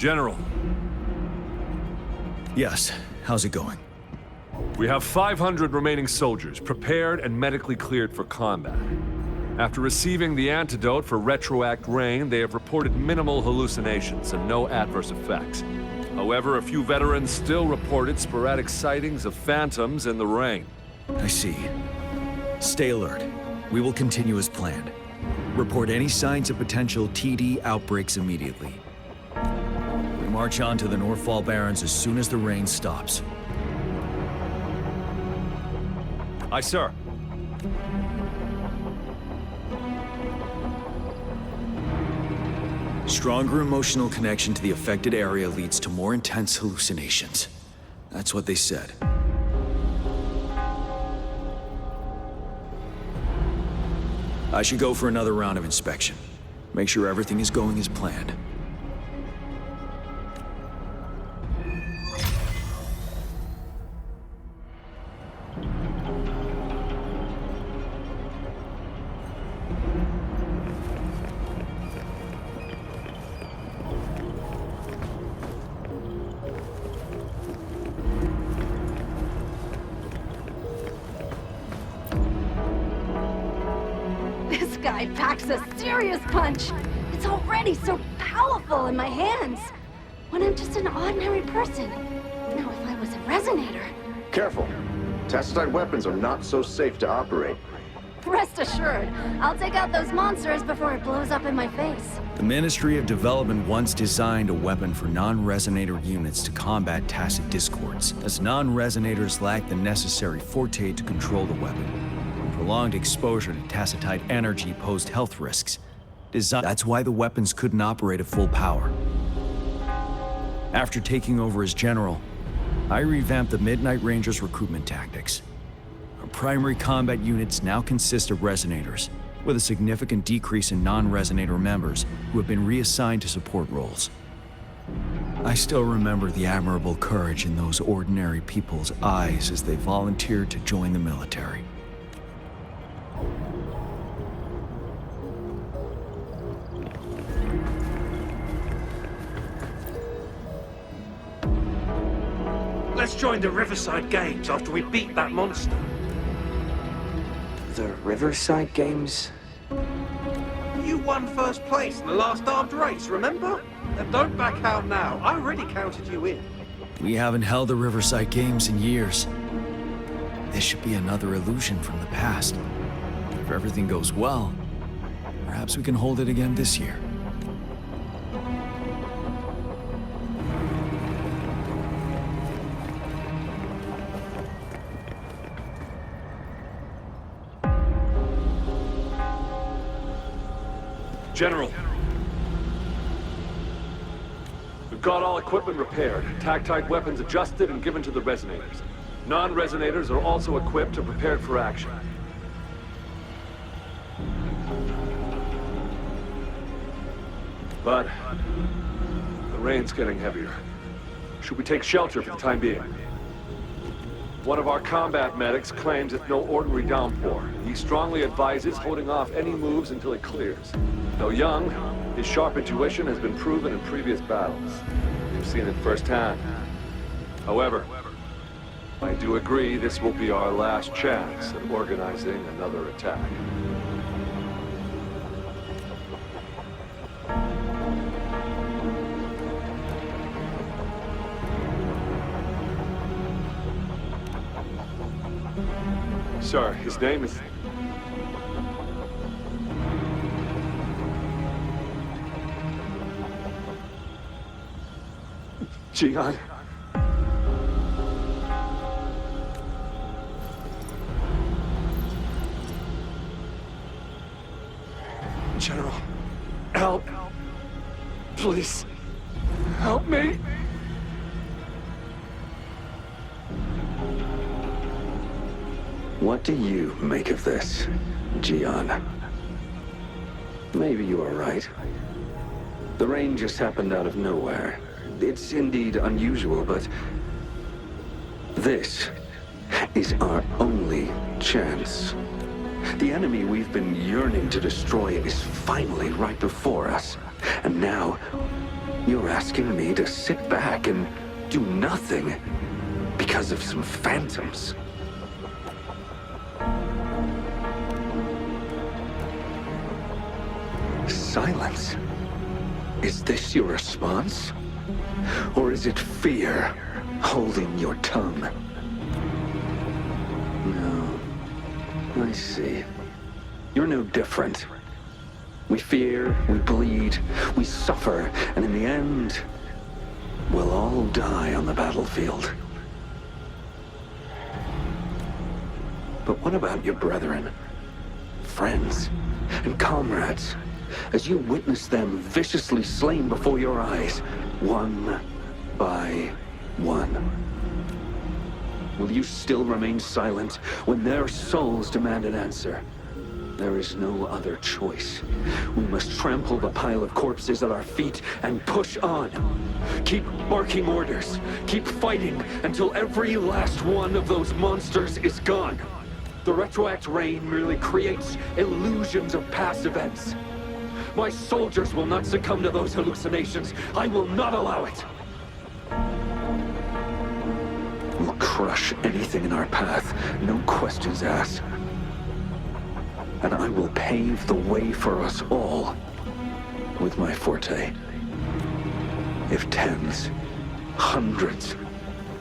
General, Yes, how's it going? we have 500 remaining soldiers prepared and medically cleared for combat. After receiving the antidote for retroact rain, they have reported minimal hallucinations and no adverse effects. However, a few veterans still reported sporadic sightings of phantoms in the rain. I see. Stay alert. We will continue as planned. Report any signs of potential TD outbreaks immediately. We march on to the Northfall Barrens as soon as the rain stops. Aye, sir. Stronger emotional connection to the affected area leads to more intense hallucinations. That's what they said. I should go for another round of inspection. Make sure everything is going as planned. This guy packs a serious punch. It's already so powerful in my hands. When I'm just an ordinary person. Now, if I was a resonator... Careful. Tacitite weapons are not so safe to operate. Rest assured, I'll take out those monsters before it blows up in my face. The Ministry of Development once designed a weapon for non-resonator units to combat tacit discords, as non-resonators lack the necessary forte to control the weapon. Prolonged exposure to tacitite energy posed health risks. That's why the weapons couldn't operate at full power. After taking over as general, I revamped the Midnight Rangers' recruitment tactics. Our primary combat units now consist of resonators, with a significant decrease in non-resonator members who have been reassigned to support roles. I still remember the admirable courage in those ordinary people's eyes as they volunteered to join the military. Let's join the Riverside Games after we beat that monster. The Riverside Games? You won first place in the last armed race, remember? And don't back out now. I already counted you in. We haven't held the Riverside Games in years. This should be another illusion from the past. If everything goes well, perhaps we can hold it again this year. General. We've got all equipment repaired, tactite weapons adjusted and given to the resonators. Non-resonators are also equipped and prepared for action. But the rain's getting heavier. Should we take shelter for the time being? One of our combat medics claims it's no ordinary downpour. He strongly advises holding off any moves until it clears. Though young, his sharp intuition has been proven in previous battles. We've seen it firsthand. However, I do agree this will be our last chance at organizing another attack. Sir, his name is... Jian. General, help. Please, help me. What do you make of this, Jian? Maybe you are right. The rain just happened out of nowhere. It's indeed unusual, but this is our only chance. The enemy we've been yearning to destroy is finally right before us. And now, You're asking me to sit back and do nothing because of some phantoms? Silence. Is this your response? Or is it fear holding your tongue? No. I see. You're no different. We fear, we bleed, we suffer, and in the end, we'll all die on the battlefield. But what about your brethren, friends, and comrades? As you witness them viciously slain before your eyes, one by one. Will you still remain silent when their souls demand an answer? There is no other choice. We must trample the pile of corpses at our feet and push on. Keep barking orders. Keep fighting until every last one of those monsters is gone. The retroact rain merely creates illusions of past events. My soldiers will not succumb to those hallucinations. I will not allow it. We'll crush anything in our path, no questions asked. And I will pave the way for us all with my forte. If tens, hundreds,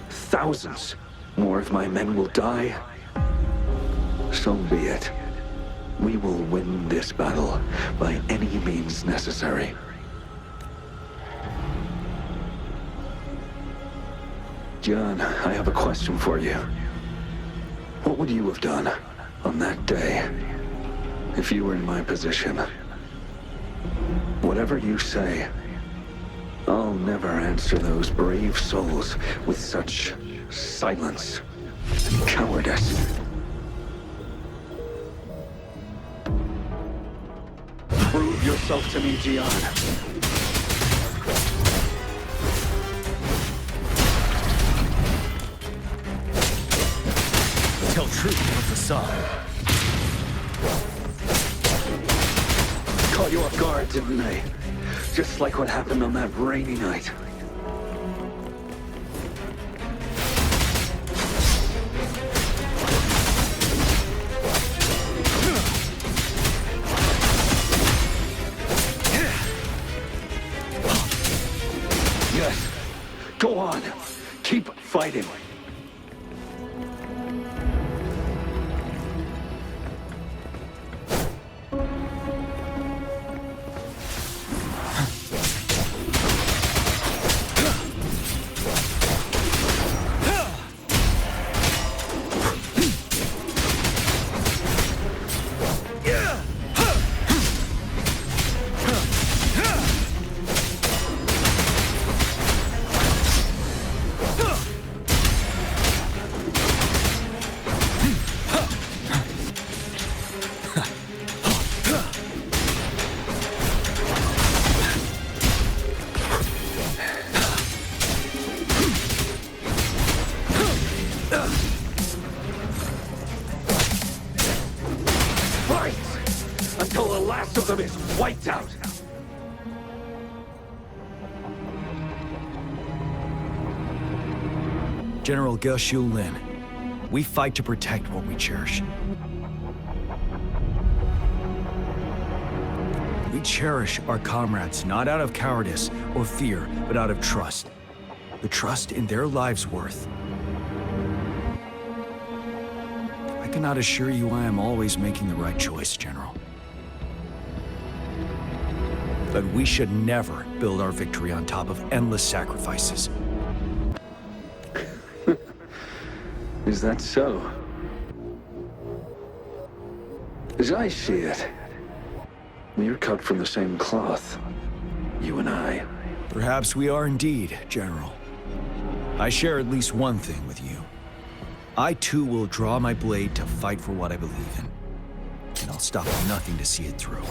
thousands more of my men will die, so be it. We will win this battle by any means necessary. John, I have a question for you. What would you have done on that day if you were in my position? Whatever you say, I'll never answer those brave souls with such silence and cowardice. Prove yourself to me, Gian. Tell truth from facade. Caught you off guard, didn't they? Just like what happened on that rainy night. Yes. Go on. Keep fighting. Until the last of them is wiped out. General Ge Lin, we fight to protect what we cherish. We cherish our comrades not out of cowardice or fear, but out of trust. The trust in their lives' worth. I cannot assure you I am always making the right choice, General. But we should never build our victory on top of endless sacrifices. Is that so? As I see it, we're cut from the same cloth, you and I. Perhaps we are indeed, General. I share at least one thing with you. I too will draw my blade to fight for what I believe in. And I'll stop at nothing to see it through.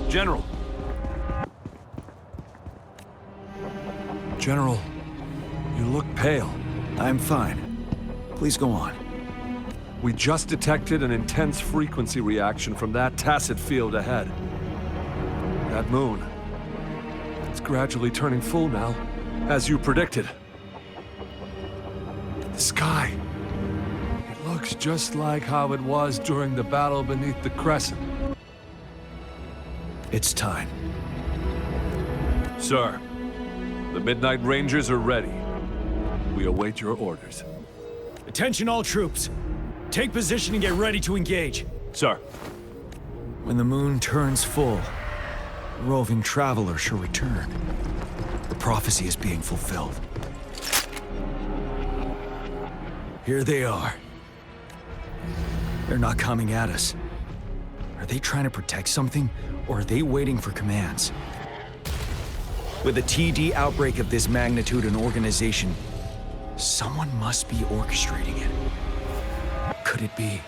General. General, you look pale. I'm fine. Please go on. We just detected an intense frequency reaction from that tacit field ahead. That moon. It's gradually turning full now, as you predicted. The sky. It looks just like how it was during the battle beneath the crescent. It's time. Sir, the Midnight Rangers are ready. We await your orders. Attention all troops. Take position and get ready to engage. Sir. When the moon turns full, roving travelers shall return. The prophecy is being fulfilled. Here they are. They're not coming at us. Are they trying to protect something, or are they waiting for commands? With a TD outbreak of this magnitude and organization, someone must be orchestrating it. Could it be?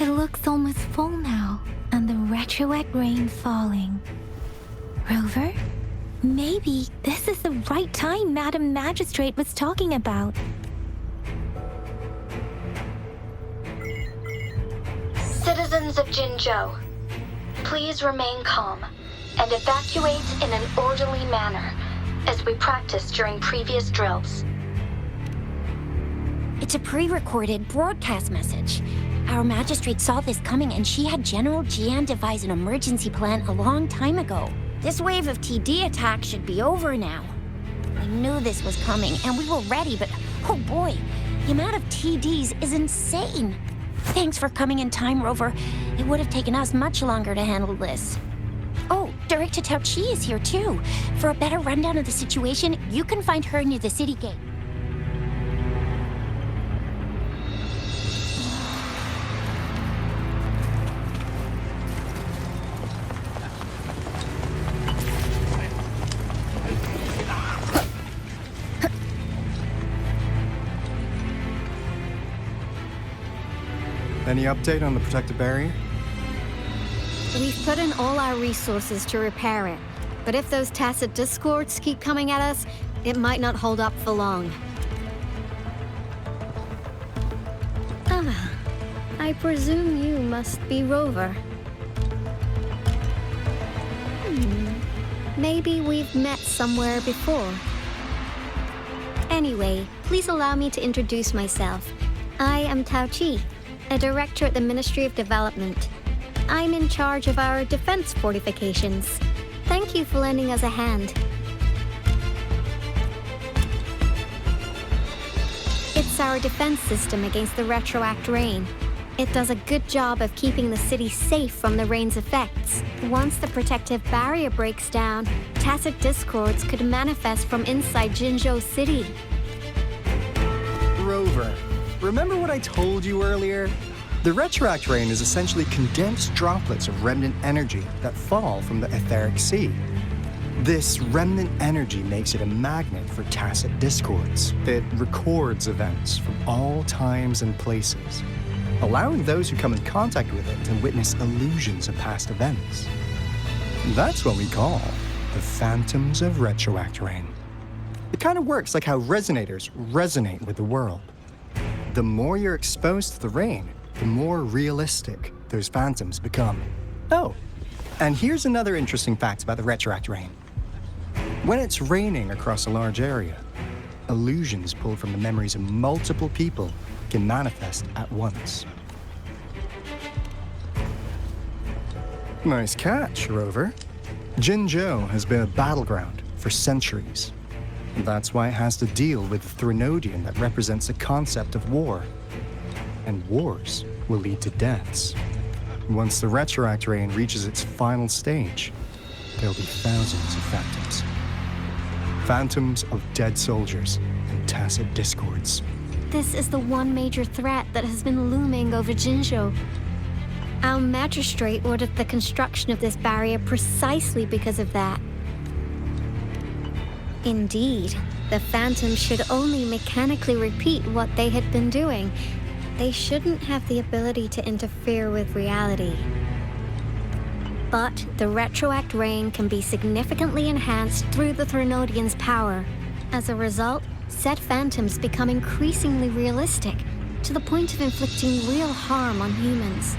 It looks almost full now, and the retroact rain falling. Rover? Maybe this is the right time Madam Magistrate was talking about. Citizens of Jinzhou, please remain calm and evacuate in an orderly manner, as we practiced during previous drills. It's a pre-recorded broadcast message. Our magistrate saw this coming and she had General Jian devise an emergency plan a long time ago. This wave of TD attacks should be over now. We knew this was coming and we were ready, but oh boy, the amount of TDs is insane. Thanks for coming in time, Rover. It would have taken us much longer to handle this. Oh, Director Tao Chi is here too. For a better rundown of the situation, you can find her near the city gate. Any update on the protective barrier? We've put in all our resources to repair it. But if those tacit discords keep coming at us, it might not hold up for long. Ah, I presume you must be Rover. Maybe we've met somewhere before. Anyway, please allow me to introduce myself. I am Tao Chi, a director at the Ministry of Development. I'm in charge of our defense fortifications. Thank you for lending us a hand. It's our defense system against the retroact rain. It does a good job of keeping the city safe from the rain's effects. Once the protective barrier breaks down, tacit discords could manifest from inside Jinzhou City. Rover, remember what I told you earlier? The retroact rain is essentially condensed droplets of remnant energy that fall from the etheric sea. This remnant energy makes it a magnet for tacit discords. It records events from all times and places, allowing those who come in contact with it to witness illusions of past events. That's what we call the phantoms of retroact rain. It kind of works like how resonators resonate with the world. The more you're exposed to the rain, the more realistic those phantoms become. Oh, and here's another interesting fact about the retroact rain. When it's raining across a large area, illusions pulled from the memories of multiple people can manifest at once. Nice catch, Rover. Jinzhou has been a battleground for centuries. That's why it has to deal with the Threnodian that represents the concept of war. And wars will lead to deaths. Once the retroact rain reaches its final stage, there'll be thousands of phantoms. Phantoms of dead soldiers and tacit discords. This is the one major threat that has been looming over Jinzhou. Our magistrate ordered the construction of this barrier precisely because of that. Indeed, the phantoms should only mechanically repeat what they had been doing. They shouldn't have the ability to interfere with reality. But the retroact rain can be significantly enhanced through the Threnodian's power. As a result, said phantoms become increasingly realistic, to the point of inflicting real harm on humans.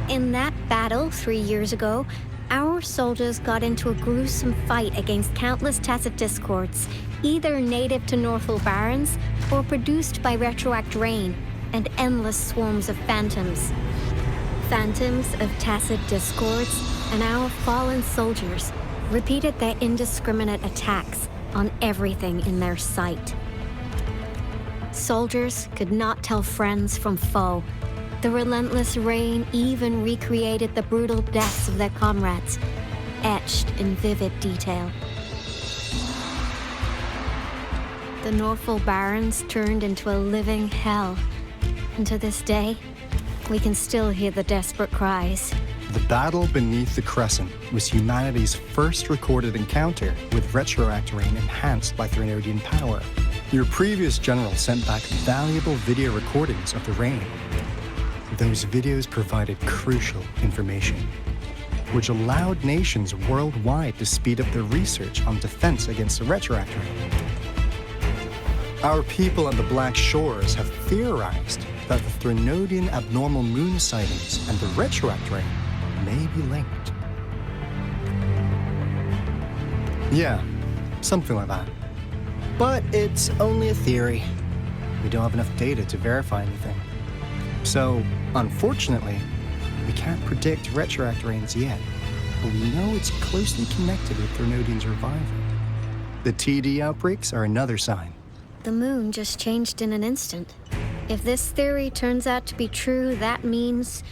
In that battle 3 years ago, our soldiers got into a gruesome fight against countless tacit discords, either native to Northwell Barrens or produced by retroact rain and endless swarms of phantoms. Phantoms of tacit discords and our fallen soldiers repeated their indiscriminate attacks on everything in their sight. Soldiers could not tell friends from foe. The relentless rain even recreated the brutal deaths of their comrades, etched in vivid detail. The Northwell Barrens turned into a living hell, and to this day, we can still hear the desperate cries. The battle beneath the Crescent was humanity's first recorded encounter with retroact rain enhanced by Threnodian power. Your previous general sent back valuable video recordings of the rain. Those videos provided crucial information, which allowed nations worldwide to speed up their research on defense against the retroact rain. Our people on the Black Shores have theorized that the Threnodian abnormal moon sightings and the retroact rain may be linked. Yeah, something like that. But it's only a theory. We don't have enough data to verify anything. So, unfortunately, we can't predict retroact rains yet, but we know it's closely connected with Threnodian's revival. The TD outbreaks are another sign. The moon just changed in an instant. If this theory turns out to be true, that means...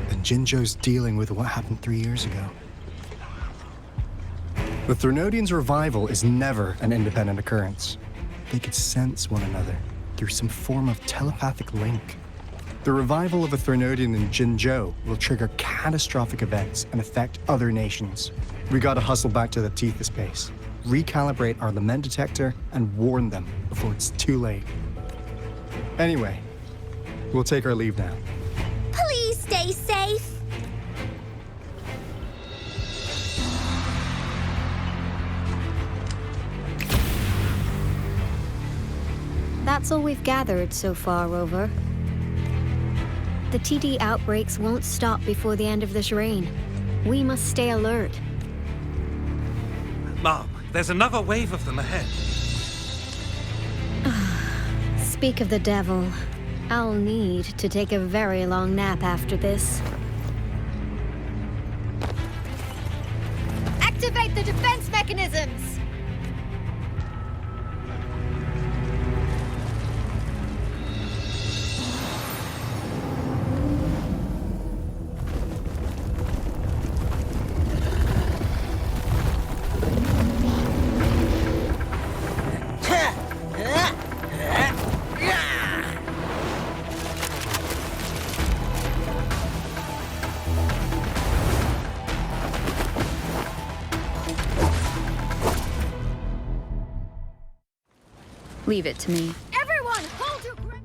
And Jinzhou's dealing with what happened 3 years ago. The Threnodian's revival is never an independent occurrence. They could sense one another through some form of telepathic link. The revival of a Threnodian in Jinzhou will trigger catastrophic events and affect other nations. We gotta hustle back to the Tethys base, recalibrate our lament detector, and warn them before it's too late. Anyway, we'll take our leave now. Please stay safe. That's all we've gathered so far, Rover. The TD outbreaks won't stop before the end of this rain. We must stay alert. Mom, there's another wave of them ahead. Speak of the devil. I'll need to take a very long nap after this. Activate the defense mechanisms! Leave it to me. Everyone, hold your breath!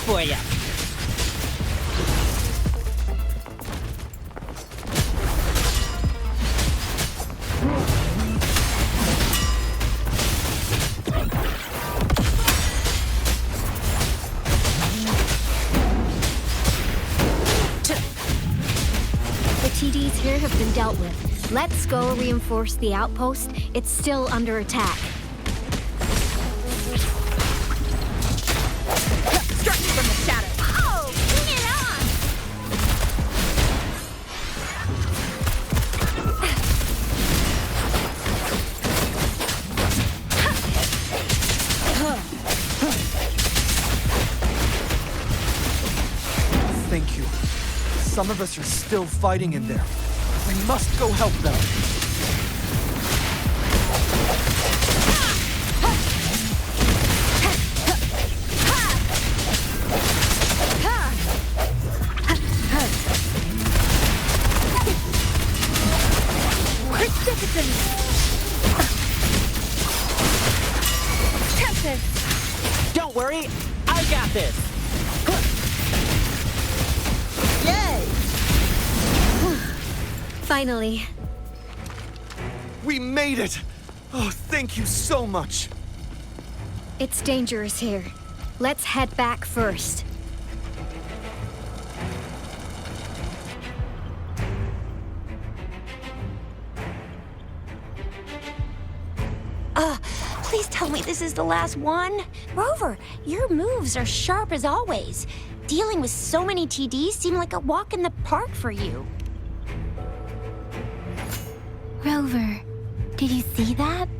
for you. The TDs here have been dealt with. Let's go reinforce the outpost. It's still under attack. Strike from the shadow. Oh, bring it on! Thank you. Some of us are still fighting in there. We must go help them. Don't worry, I got this. Yay! Finally. We made it! Oh, thank you so much. It's dangerous here. Let's head back first. Please tell me this is the last one. Rover, your moves are sharp as always. Dealing with so many TDs seemed like a walk in the park for you. Rover, did you see that?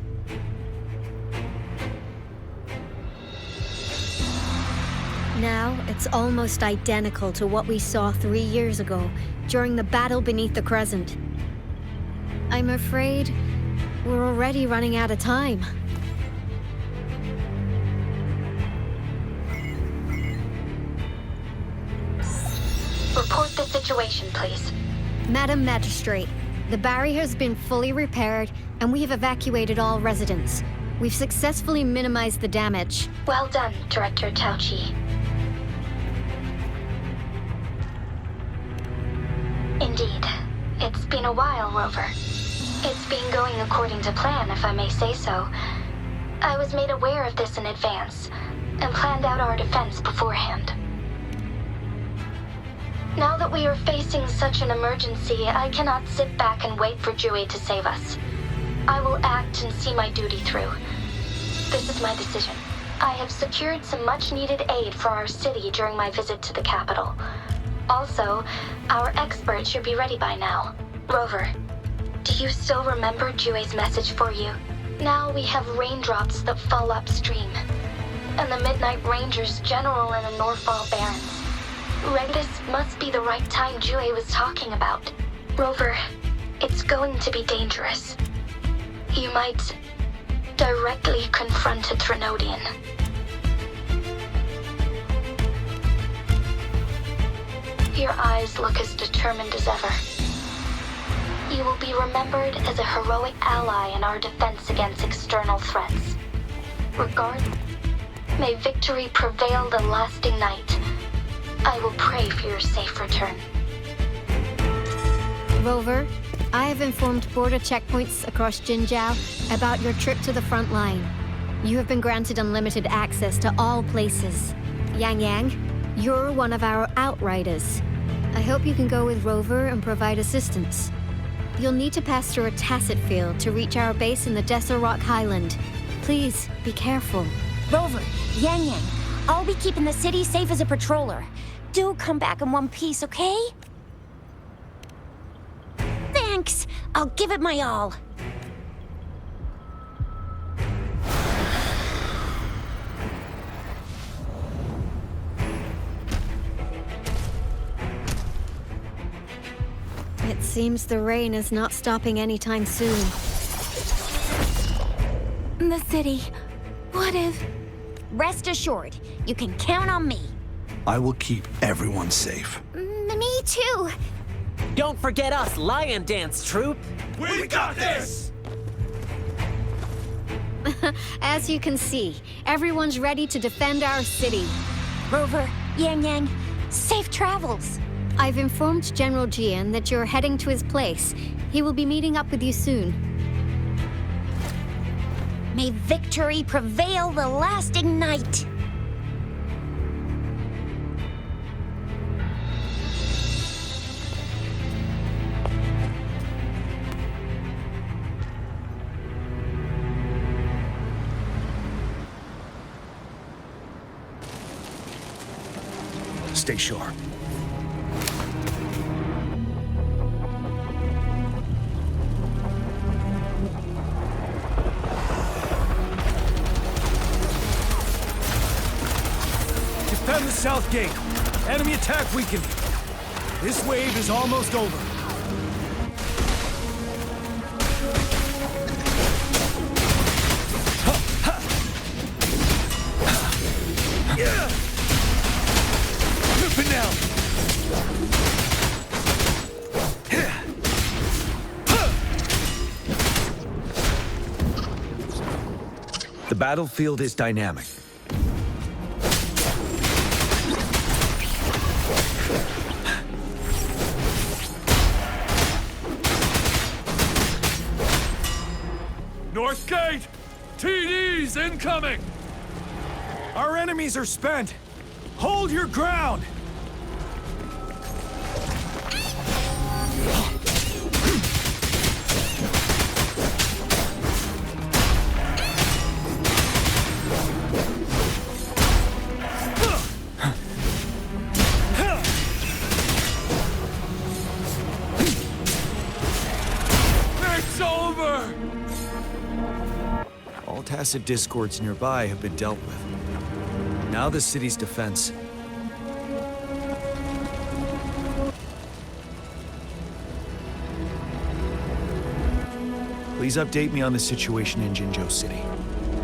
Now, it's almost identical to what we saw 3 years ago, during the battle beneath the Crescent. I'm afraid we're already running out of time. Report the situation, please. Madam Magistrate, the barrier has been fully repaired, and we have evacuated all residents. We've successfully minimized the damage. Well done, Director Tauchi. Indeed. It's been a while, Rover. It's been going according to plan, if I may say so. I was made aware of this in advance, and planned out our defense beforehand. Now that we are facing such an emergency, I cannot sit back and wait for Dewey to save us. I will act and see my duty through. This is my decision. I have secured some much-needed aid for our city during my visit to the capital. Also, our expert should be ready by now. Rover, do you still remember Dewey's message for you? Now we have raindrops that fall upstream, and the Midnight Rangers general in the Norfall Barrens. This must be the right time Dewey was talking about. Rover, it's going to be dangerous. You might directly confront a Trinodian. Your eyes look as determined as ever. You will be remembered as a heroic ally in our defense against external threats. Regardless, may victory prevail the lasting night. I will pray for your safe return. Rover, I have informed border checkpoints across Jinjiao about your trip to the front line. You have been granted unlimited access to all places. Yang Yang, you're one of our outriders. I hope you can go with Rover and provide assistance. You'll need to pass through a tacit field to reach our base in the ASRock Highland. Please, be careful. Rover, Yang Yang, I'll be keeping the city safe as a patroller. Do come back in one piece, okay? Thanks! I'll give it my all. It seems the rain is not stopping anytime soon. The city. What if... Rest assured, you can count on me. I will keep everyone safe. Me too. Don't forget us, Lion Dance Troop. We got this! As you can see, everyone's ready to defend our city. Rover, Yang Yang, safe travels. I've informed General Jian that you're heading to his place. He will be meeting up with you soon. May victory prevail the lasting night. Stay sharp. Defend the south gate. Enemy attack weakened. This wave is almost over. Yeah! Moving now! The battlefield is dynamic. North Gate! TDs incoming! Our enemies are spent! Hold your ground! It's over! All tacit discords nearby have been dealt with. Now the city's defense. Please update me on the situation in Jinzhou City.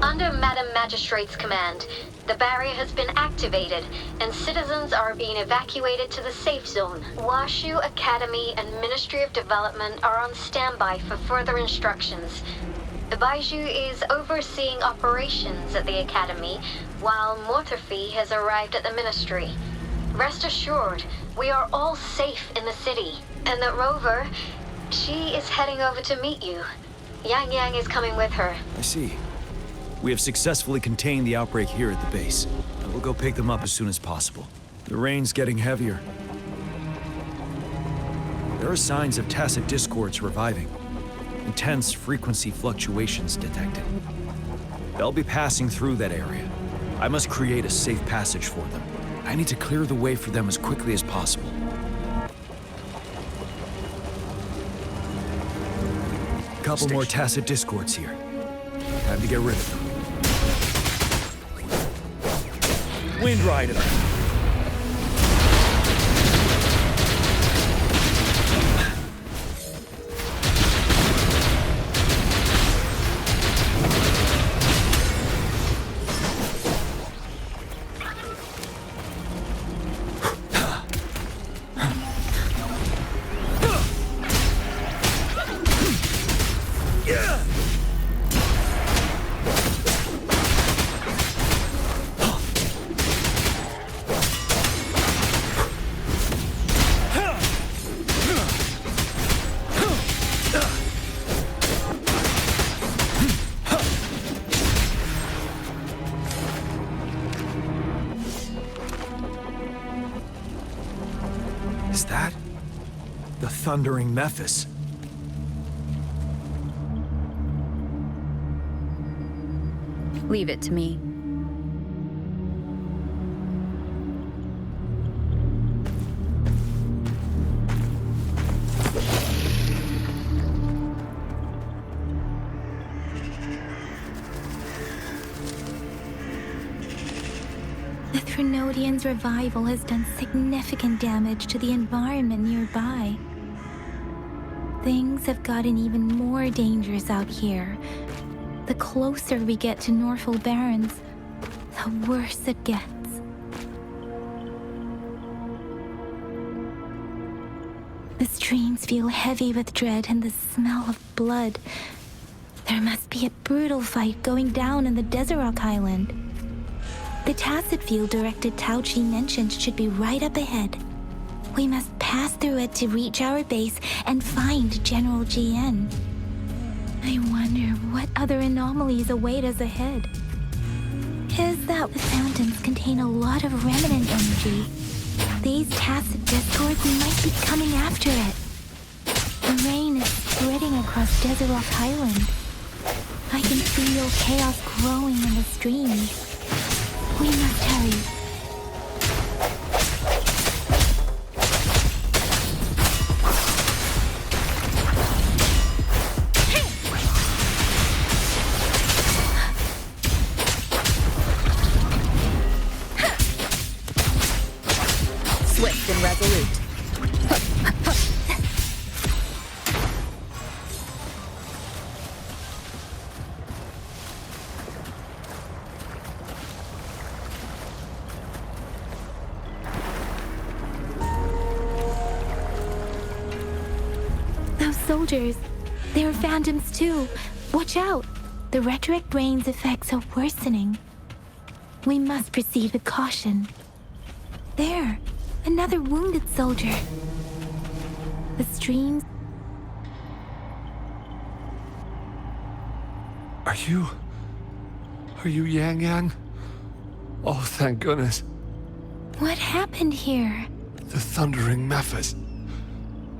Under Madam Magistrate's command, the barrier has been activated, and citizens are being evacuated to the safe zone. Washu Academy and Ministry of Development are on standby for further instructions. Baiju is overseeing operations at the Academy, while Mortarfi has arrived at the Ministry. Rest assured, we are all safe in the city, and that Rover, she is heading over to meet you. Yang Yang is coming with her. I see. We have successfully contained the outbreak here at the base. I will go pick them up as soon as possible. The rain's getting heavier. There are signs of tacit discords reviving. Intense frequency fluctuations detected. They'll be passing through that area. I must create a safe passage for them. I need to clear the way for them as quickly as possible. Couple more tacit discords here. Time to get rid of them. Wind ride it up. Is that the thundering Memphis? Leave it to me. The Threnodian's revival has done significant damage to the environment nearby. Things have gotten even more dangerous out here. The closer we get to Norfolk Barrens, the worse it gets. The streams feel heavy with dread and the smell of blood. There must be a brutal fight going down in the ASRock Island. The tacit field directed Tao Chi mentioned should be right up ahead. We must pass through it to reach our base and find General GN. I wonder what other anomalies await us ahead. Is that the fountains contain a lot of remnant energy? These tacit discords might be coming after it. The rain is spreading across ASRock Highland. I can feel chaos growing in the streams. We must hurry. Swift and resolute. Those soldiers, they're phantoms too. Watch out! The retroact rain's effects are worsening. We must proceed with caution. There, another wounded soldier. The streams... Are you Yang Yang? Oh, thank goodness. What happened here? The thundering Memphis.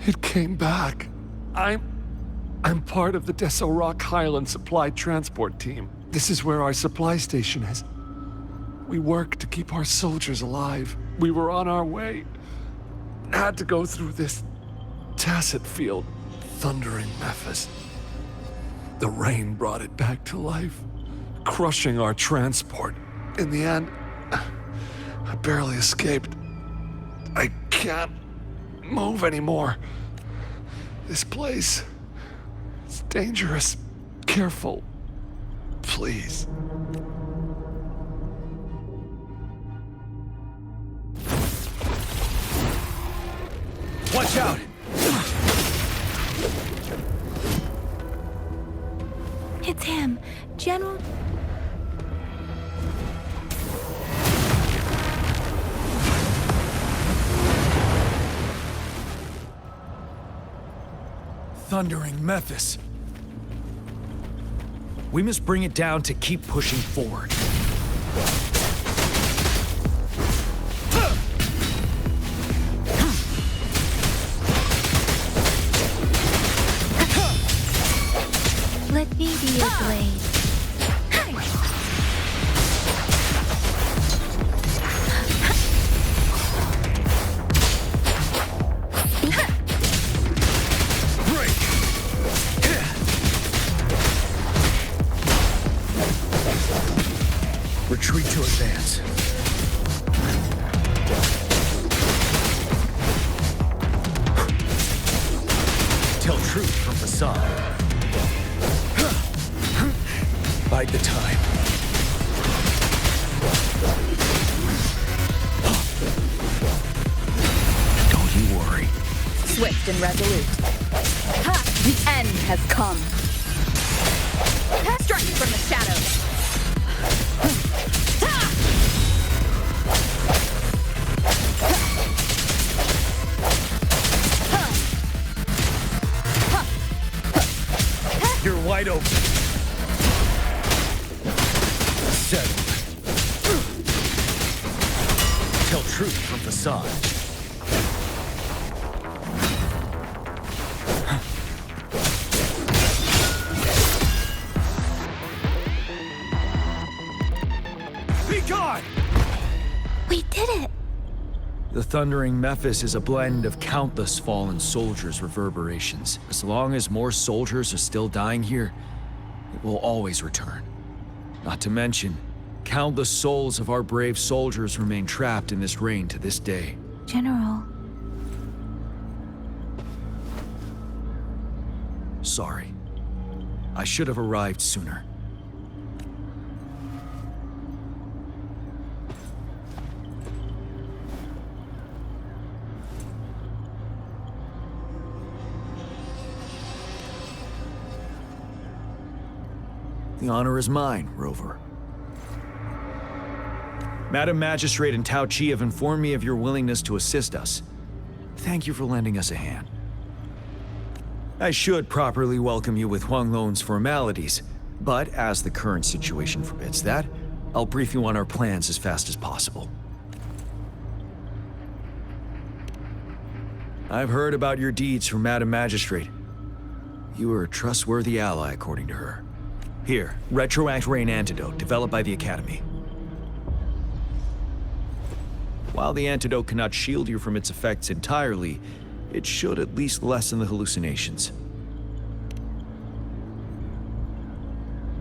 It came back. I'm part of the ASRock Highland supply transport team. This is where our supply station is. We work to keep our soldiers alive. We were on our way. Had to go through this tacit field, thundering Memphis. The rain brought it back to life, crushing our transport. In the end, I barely escaped. I can't move anymore. This place is dangerous. Careful, please. Watch out! It's him, General... Thundering Memphis. We must bring it down to keep pushing forward. Let me be your blade. Retreat to advance. Tell truth from facade. Bide the time. Don't you worry. Swift and resolute. Ha! The end has come. Strike from the shadows. You're wide open. Settled. Tell truth from facade. Be gone! We did it! The thundering Memphis is a blend of countless fallen soldiers' reverberations. As long as more soldiers are still dying here, it will always return. Not to mention, countless souls of our brave soldiers remain trapped in this rain to this day. General. Sorry. I should have arrived sooner. The honor is mine, Rover. Madam Magistrate and Tao Chi have informed me of your willingness to assist us. Thank you for lending us a hand. I should properly welcome you with Huang Lon's formalities, but as the current situation forbids that, I'll brief you on our plans as fast as possible. I've heard about your deeds from Madam Magistrate. You are a trustworthy ally, according to her. Here, Retroact Rain Antidote, developed by the Academy. While the antidote cannot shield you from its effects entirely, it should at least lessen the hallucinations.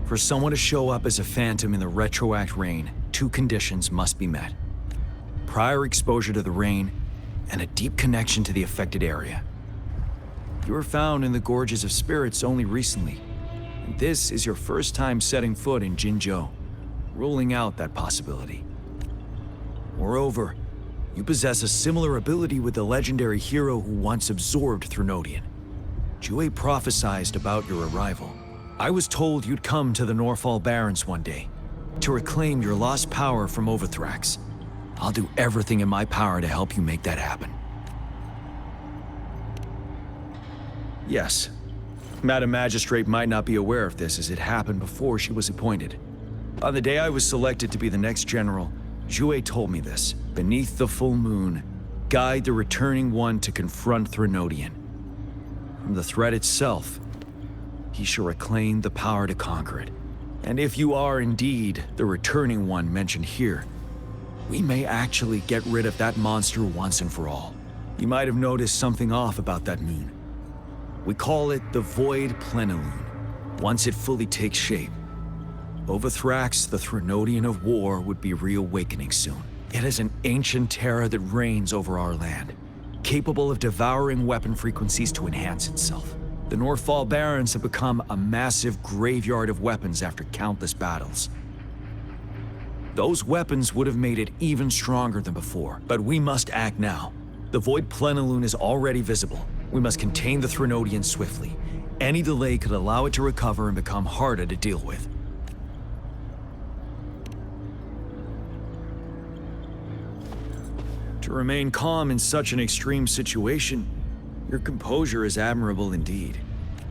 For someone to show up as a phantom in the Retroact Rain, 2 conditions must be met. Prior exposure to the rain, and a deep connection to the affected area. You were found in the Gorges of Spirits only recently, and this is your first time setting foot in Jinzhou, ruling out that possibility. Moreover, you possess a similar ability with the legendary hero who once absorbed Threnodian. Jue prophesied about your arrival. I was told you'd come to the Norfall Barrens one day, to reclaim your lost power from Overthrax. I'll do everything in my power to help you make that happen. Yes, Madam Magistrate might not be aware of this as it happened before she was appointed. On the day I was selected to be the next general, Jue told me this. Beneath the full moon, guide the returning one to confront Threnodian. From the threat itself, he shall reclaim the power to conquer it. And if you are indeed the returning one mentioned here, we may actually get rid of that monster once and for all. You might have noticed something off about that moon. We call it the Void Plenilune. Once it fully takes shape, Overthrax, the Threnodian of War, would be reawakening soon. It is an ancient terror that reigns over our land, capable of devouring weapon frequencies to enhance itself. The Norfall Barrens have become a massive graveyard of weapons after countless battles. Those weapons would have made it even stronger than before, but we must act now. The Void Plenilune is already visible. We must contain the Threnodian swiftly. Any delay could allow it to recover and become harder to deal with. To remain calm in such an extreme situation, your composure is admirable indeed.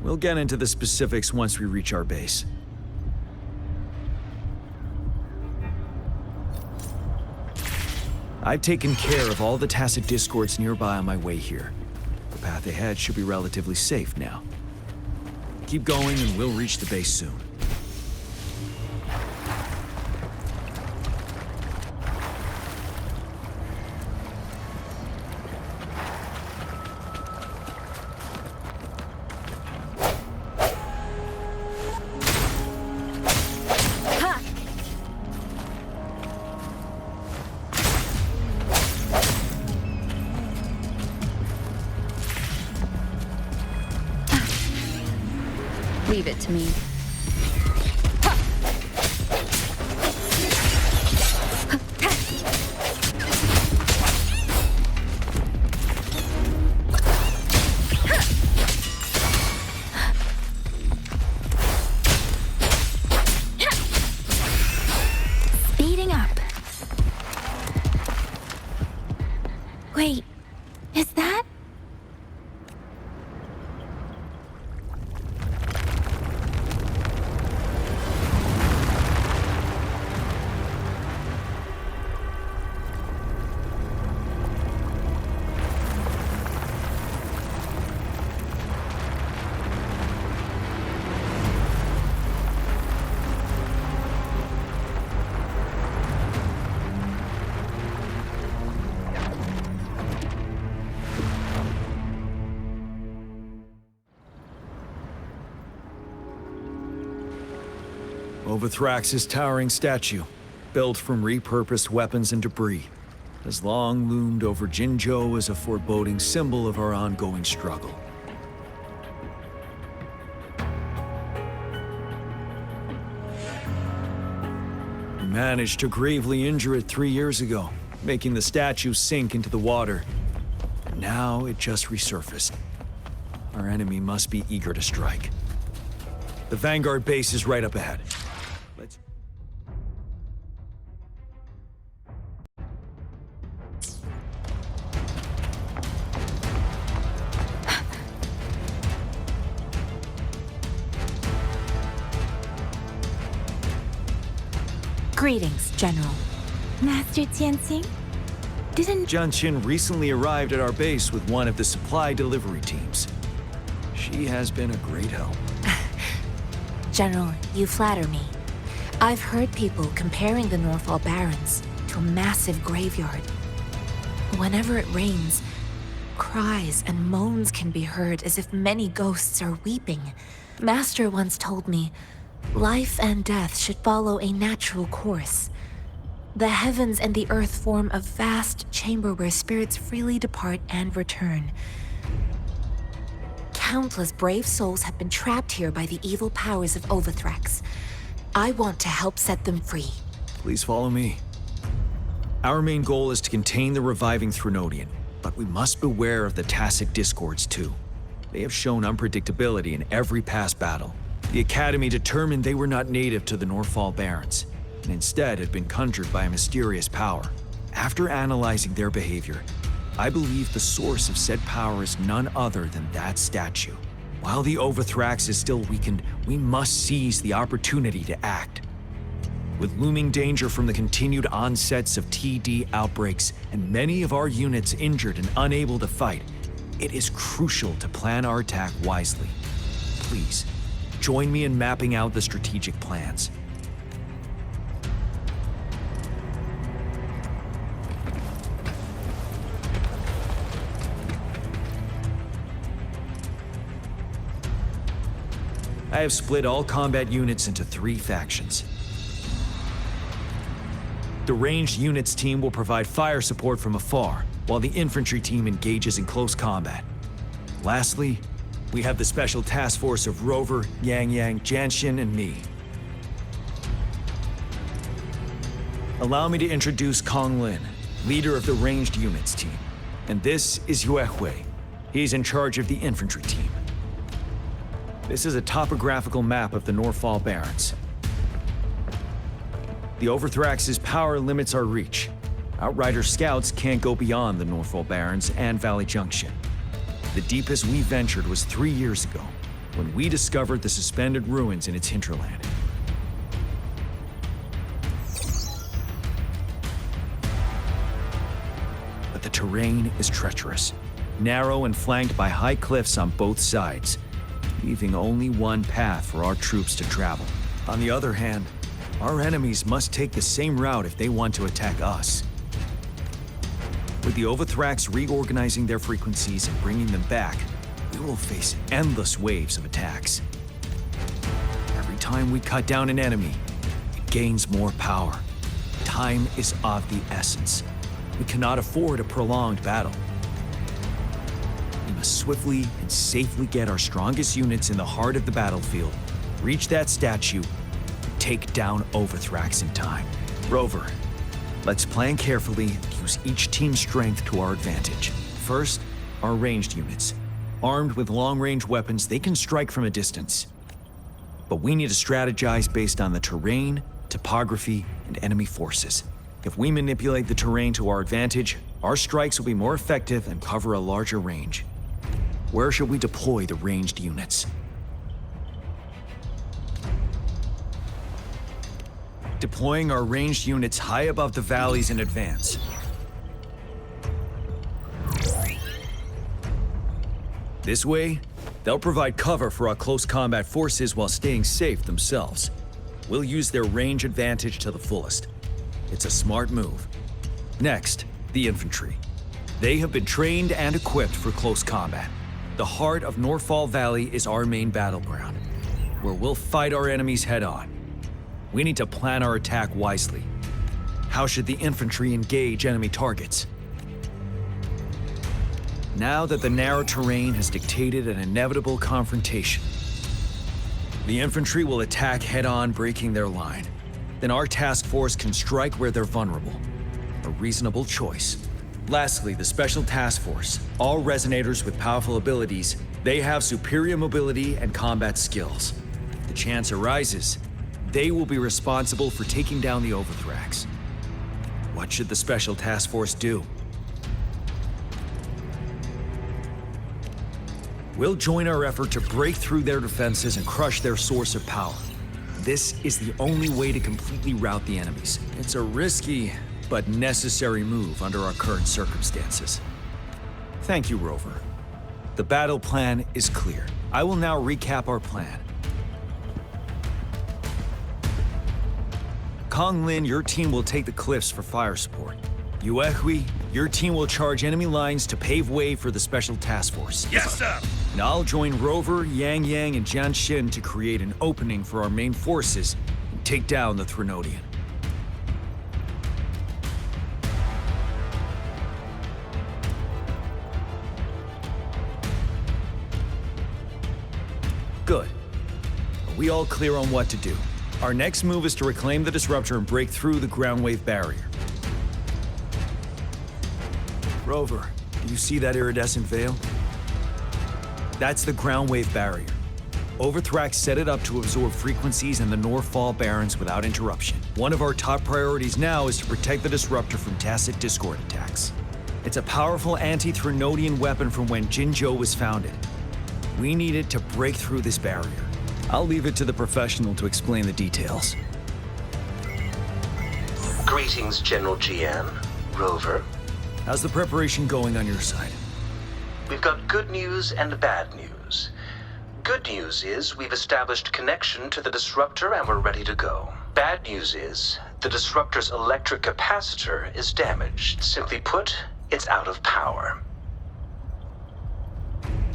We'll get into the specifics once we reach our base. I've taken care of all the tacit discords nearby on my way here. The path ahead should be relatively safe now. Keep going and we'll reach the base soon. Leave it to me. Speeding up. Wait, is that? Overthrax's towering statue, built from repurposed weapons and debris, has long loomed over Jinzhou as a foreboding symbol of our ongoing struggle. We managed to gravely injure it 3 years ago, making the statue sink into the water. And now it just resurfaced. Our enemy must be eager to strike. The Vanguard base is right up ahead. Greetings, General. Master Jianxing? Didn't Jianqin recently arrived at our base with one of the supply delivery teams. She has been a great help. General, you flatter me. I've heard people comparing the Norfall Barrens to a massive graveyard. Whenever it rains, cries and moans can be heard as if many ghosts are weeping. Master once told me, life and death should follow a natural course. The heavens and the earth form a vast chamber where spirits freely depart and return. Countless brave souls have been trapped here by the evil powers of Overthrax. I want to help set them free. Please follow me. Our main goal is to contain the reviving Threnodian, but we must beware of the Tacit Discords too. They have shown unpredictability in every past battle. The Academy determined they were not native to the Norfall Barrens, and instead had been conjured by a mysterious power. After analyzing their behavior, I believe the source of said power is none other than that statue. While the Overthrax is still weakened, we must seize the opportunity to act. With looming danger from the continued onsets of TD outbreaks and many of our units injured and unable to fight, it is crucial to plan our attack wisely. Please, join me in mapping out the strategic plans. I have split all combat units into 3 factions. The ranged units team will provide fire support from afar, while the infantry team engages in close combat. Lastly, we have the special task force of Rover, Yang Yang, Jianxin, and me. Allow me to introduce Kong Lin, leader of the ranged units team. And this is Yue Hui. He's in charge of the infantry team. This is a topographical map of the Norfall Barrens. The Overthrax's power limits our reach. Outrider scouts can't go beyond the Norfall Barrens and Valley Junction. The deepest we ventured was 3 years ago, when we discovered the suspended ruins in its hinterland. But the terrain is treacherous, narrow and flanked by high cliffs on both sides, leaving only one path for our troops to travel. On the other hand, our enemies must take the same route if they want to attack us. With the Overthrax reorganizing their frequencies and bringing them back, we will face endless waves of attacks. Every time we cut down an enemy, it gains more power. Time is of the essence. We cannot afford a prolonged battle. We must swiftly and safely get our strongest units in the heart of the battlefield, reach that statue, and take down Overthrax in time. Rover, let's plan carefully and use each team's strength to our advantage. First, our ranged units. Armed with long-range weapons, they can strike from a distance. But we need to strategize based on the terrain, topography, and enemy forces. If we manipulate the terrain to our advantage, our strikes will be more effective and cover a larger range. Where should we deploy the ranged units? Deploying our ranged units high above the valleys in advance. This way, they'll provide cover for our close combat forces while staying safe themselves. We'll use their range advantage to the fullest. It's a smart move. Next, the infantry. They have been trained and equipped for close combat. The heart of Norfall Valley is our main battleground, where we'll fight our enemies head-on. We need to plan our attack wisely. How should the infantry engage enemy targets? Now that the narrow terrain has dictated an inevitable confrontation, the infantry will attack head-on, breaking their line. Then our task force can strike where they're vulnerable. A reasonable choice. Lastly, the Special Task Force. All resonators with powerful abilities, they have superior mobility and combat skills. The chance arises, they will be responsible for taking down the Overthrax. What should the Special Task Force do? We'll join our effort to break through their defenses and crush their source of power. This is the only way to completely rout the enemies. It's a risky, but necessary move under our current circumstances. Thank you, Rover. The battle plan is clear. I will now recap our plan. Kong Lin, your team will take the cliffs for fire support. Yuehui, your team will charge enemy lines to pave way for the Special Task Force. Yes, sir! And I'll join Rover, Yang Yang, and Jian Xin to create an opening for our main forces and take down the Threnodian. Good. Are we all clear on what to do? Our next move is to reclaim the disruptor and break through the ground wave barrier. Rover, do you see that iridescent veil? That's the ground wave barrier. Overthrax set it up to absorb frequencies in the Northfall Barrens without interruption. One of our top priorities now is to protect the disruptor from tacit discord attacks. It's a powerful anti-Threnodian weapon from when Jinzhou was founded. We need it to break through this barrier. I'll leave it to the professional to explain the details. Greetings, General GN. Rover. How's the preparation going on your side? We've got good news and bad news. Good news is we've established connection to the disruptor and we're ready to go. Bad news is the disruptor's electric capacitor is damaged. Simply put, it's out of power.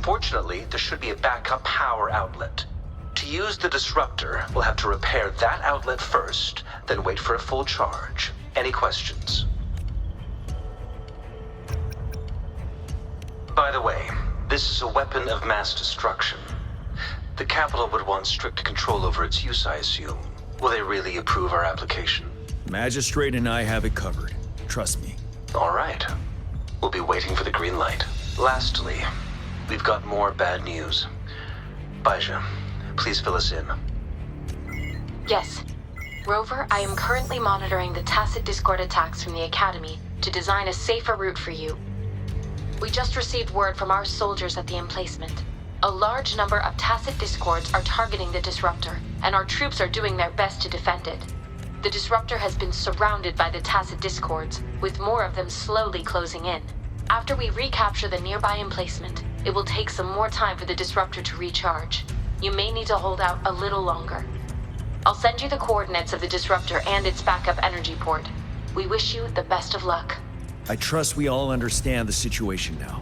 Fortunately, there should be a backup power outlet. To use the disruptor, we'll have to repair that outlet first, then wait for a full charge. Any questions? By the way, this is a weapon of mass destruction. The capital would want strict control over its use, I assume. Will they really approve our application? Magistrate and I have it covered. Trust me. All right. We'll be waiting for the green light. Lastly, we've got more bad news. Baija, please fill us in. Yes. Rover, I am currently monitoring the tacit discord attacks from the Academy to design a safer route for you. We just received word from our soldiers at the emplacement. A large number of tacit discords are targeting the disruptor, and our troops are doing their best to defend it. The disruptor has been surrounded by the tacit discords, with more of them slowly closing in. After we recapture the nearby emplacement, it will take some more time for the disruptor to recharge. You may need to hold out a little longer. I'll send you the coordinates of the disruptor and its backup energy port. We wish you the best of luck. I trust we all understand the situation now.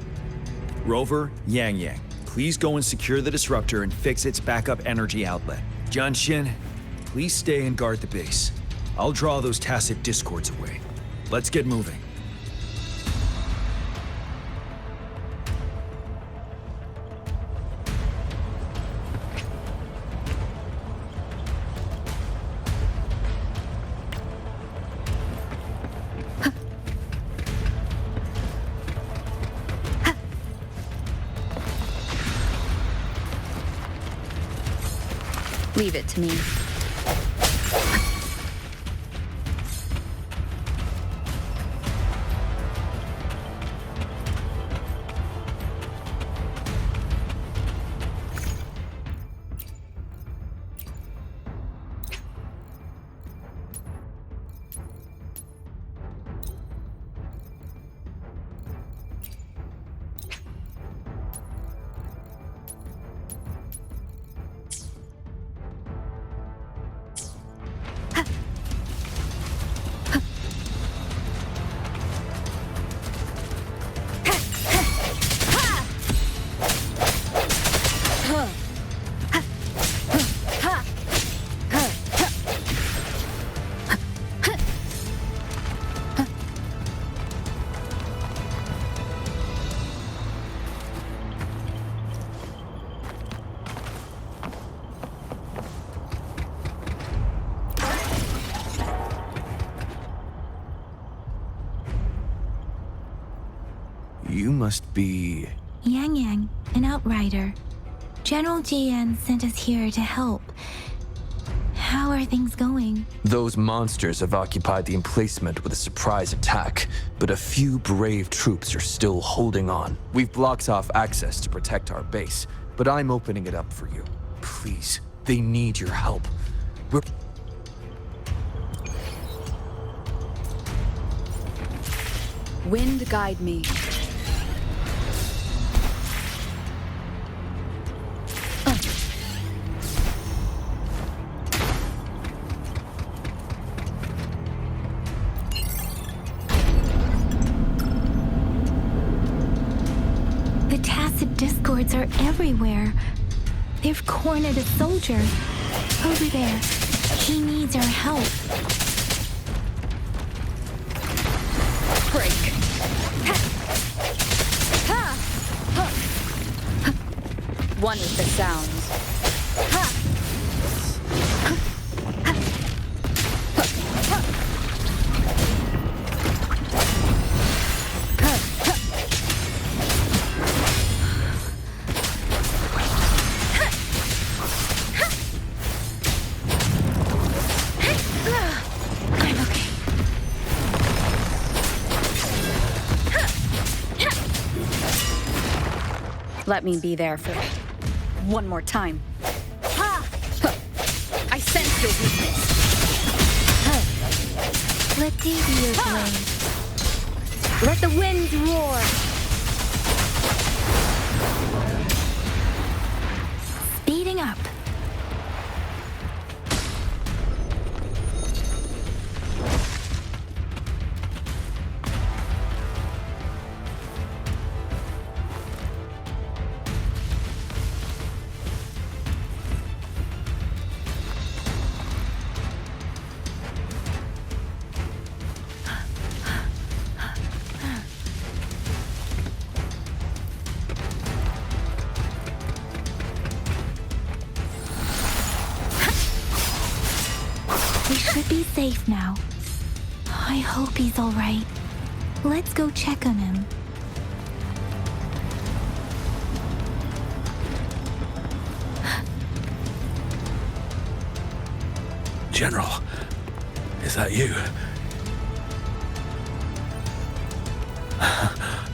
Rover, Yang Yang, please go and secure the disruptor and fix its backup energy outlet. Jian Xin, please stay and guard the base. I'll draw those tacit discords away. Let's get moving. Leave it to me. You must be... Yang Yang, an outrider. General GN sent us here to help. How are things going? Those monsters have occupied the emplacement with a surprise attack, but a few brave troops are still holding on. We've blocked off access to protect our base, but I'm opening it up for you. Please, they need your help. Wind guide me. The tacit discords are everywhere. They've cornered a soldier. Over there. He needs our help. Break. One with the sounds. Let me be there for one more time. I sense your weakness. Let me be your blade. Let the winds roar. Speeding up. We should be safe now. I hope he's all right. Let's go check on him. General, is that you?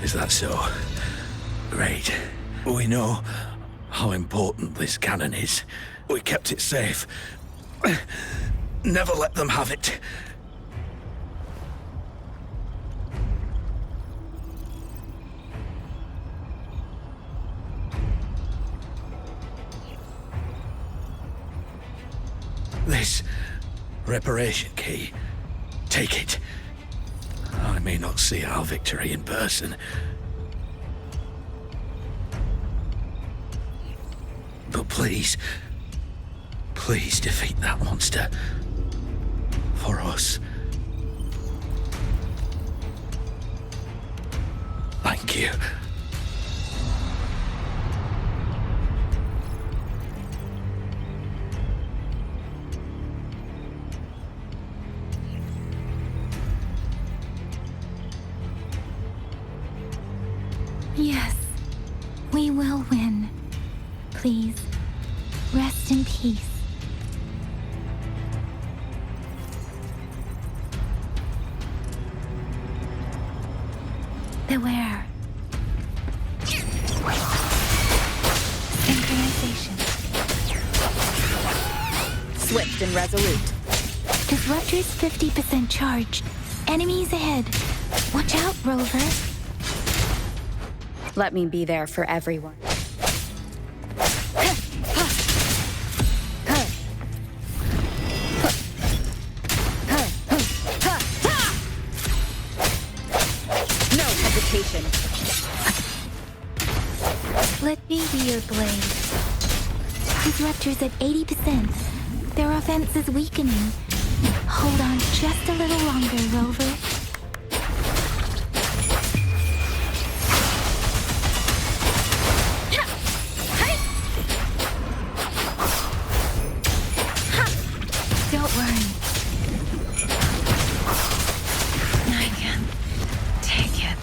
Is that so? Great. We know how important this cannon is. We kept it safe. Never let them have it. This reparation key. Take it. I may not see our victory in person. But please defeat that monster. For us. Thank you. Yes, we will win. Please, rest in peace. Beware. Synchronization. Swift and resolute. Disruptor's 50% charged. Enemies ahead. Watch out, Rover. Let me be there for everyone. No hesitation. Let me be your blade. Disruptor's at 80%. Their offense is weakening. Hold on just a little longer, Rover. Don't worry. I can take it.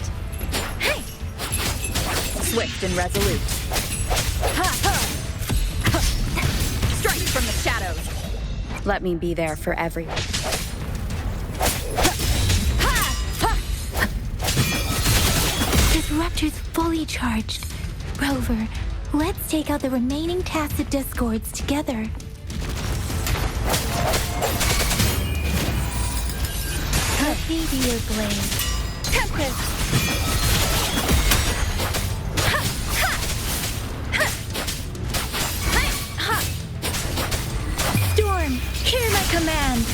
Hey! Swift and resolute. Ha ha! Strike from the shadows. Let me be there for everyone. Disruptor's fully charged. Rover, let's take out the remaining tacit discords together. me be your blade. Tempest! Storm, hear my command!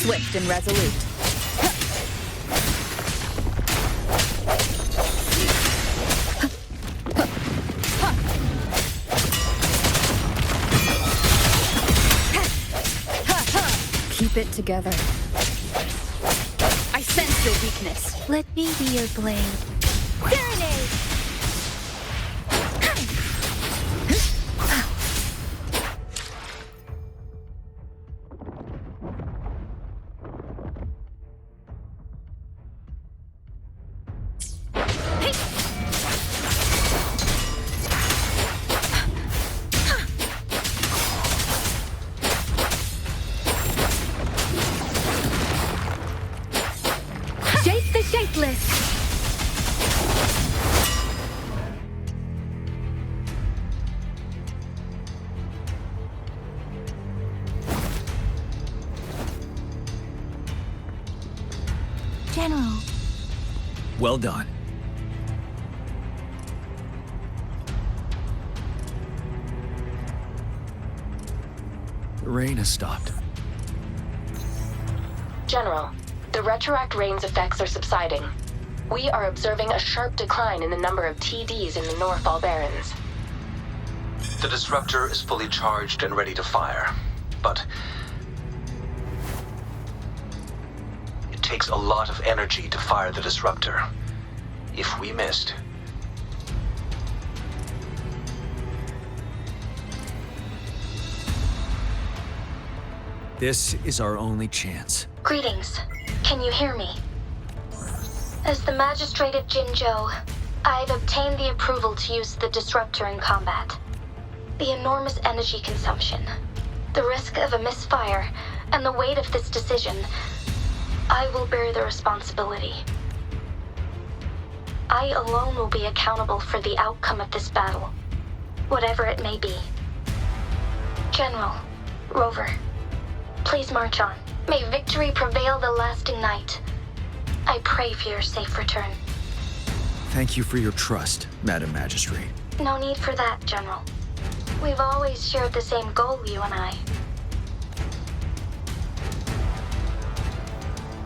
Swift and resolute. Keep it together. I sense your weakness. Let me be your blade. Serenade! Shape the shapeless! General. Well done. The rain has stopped. General, the retroact rain's effects are subsiding. We are observing a sharp decline in the number of TDs in the Northall Barrens. The disruptor is fully charged and ready to fire, but it takes a lot of energy to fire the disruptor. If we missed, This is our only chance. Greetings. Can you hear me? As the Magistrate of Jinzhou, I've obtained the approval to use the disruptor in combat. The enormous energy consumption, the risk of a misfire, and the weight of this decision, I will bear the responsibility. I alone will be accountable for the outcome of this battle, whatever it may be. General, Rover, please march on. May victory prevail the lasting night. I pray for your safe return. Thank you for your trust, Madam Magistrate. No need for that, General. We've always shared the same goal, you and I.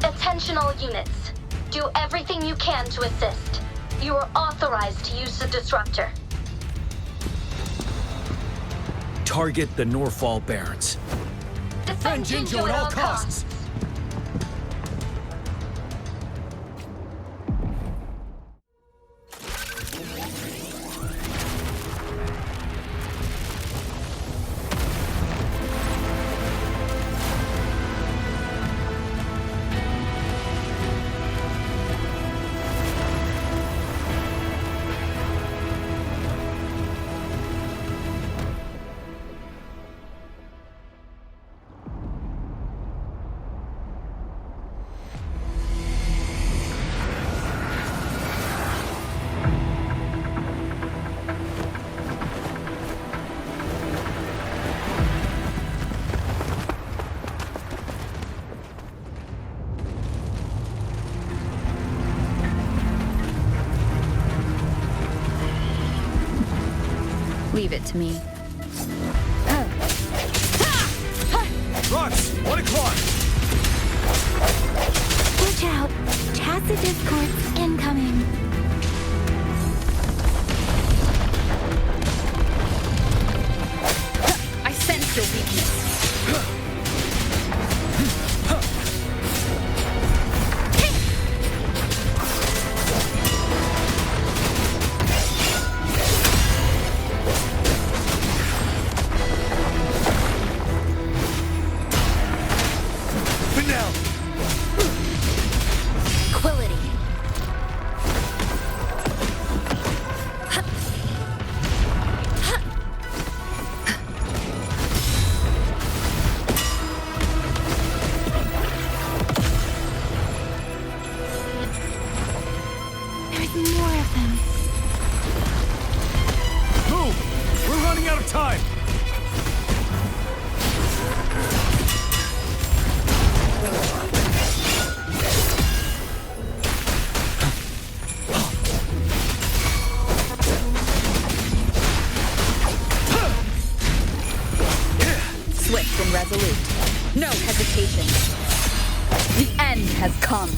Attention all units. Do everything you can to assist. You are authorized to use the disruptor. Target the Northall Barrens. Defend Jinzhou at all costs. Leave it to me. Rocks! 1 o'clock! Watch out! Tacit discords incoming. I sense your weakness. Quality. out of time! Swift and resolute. No hesitation. The end has come.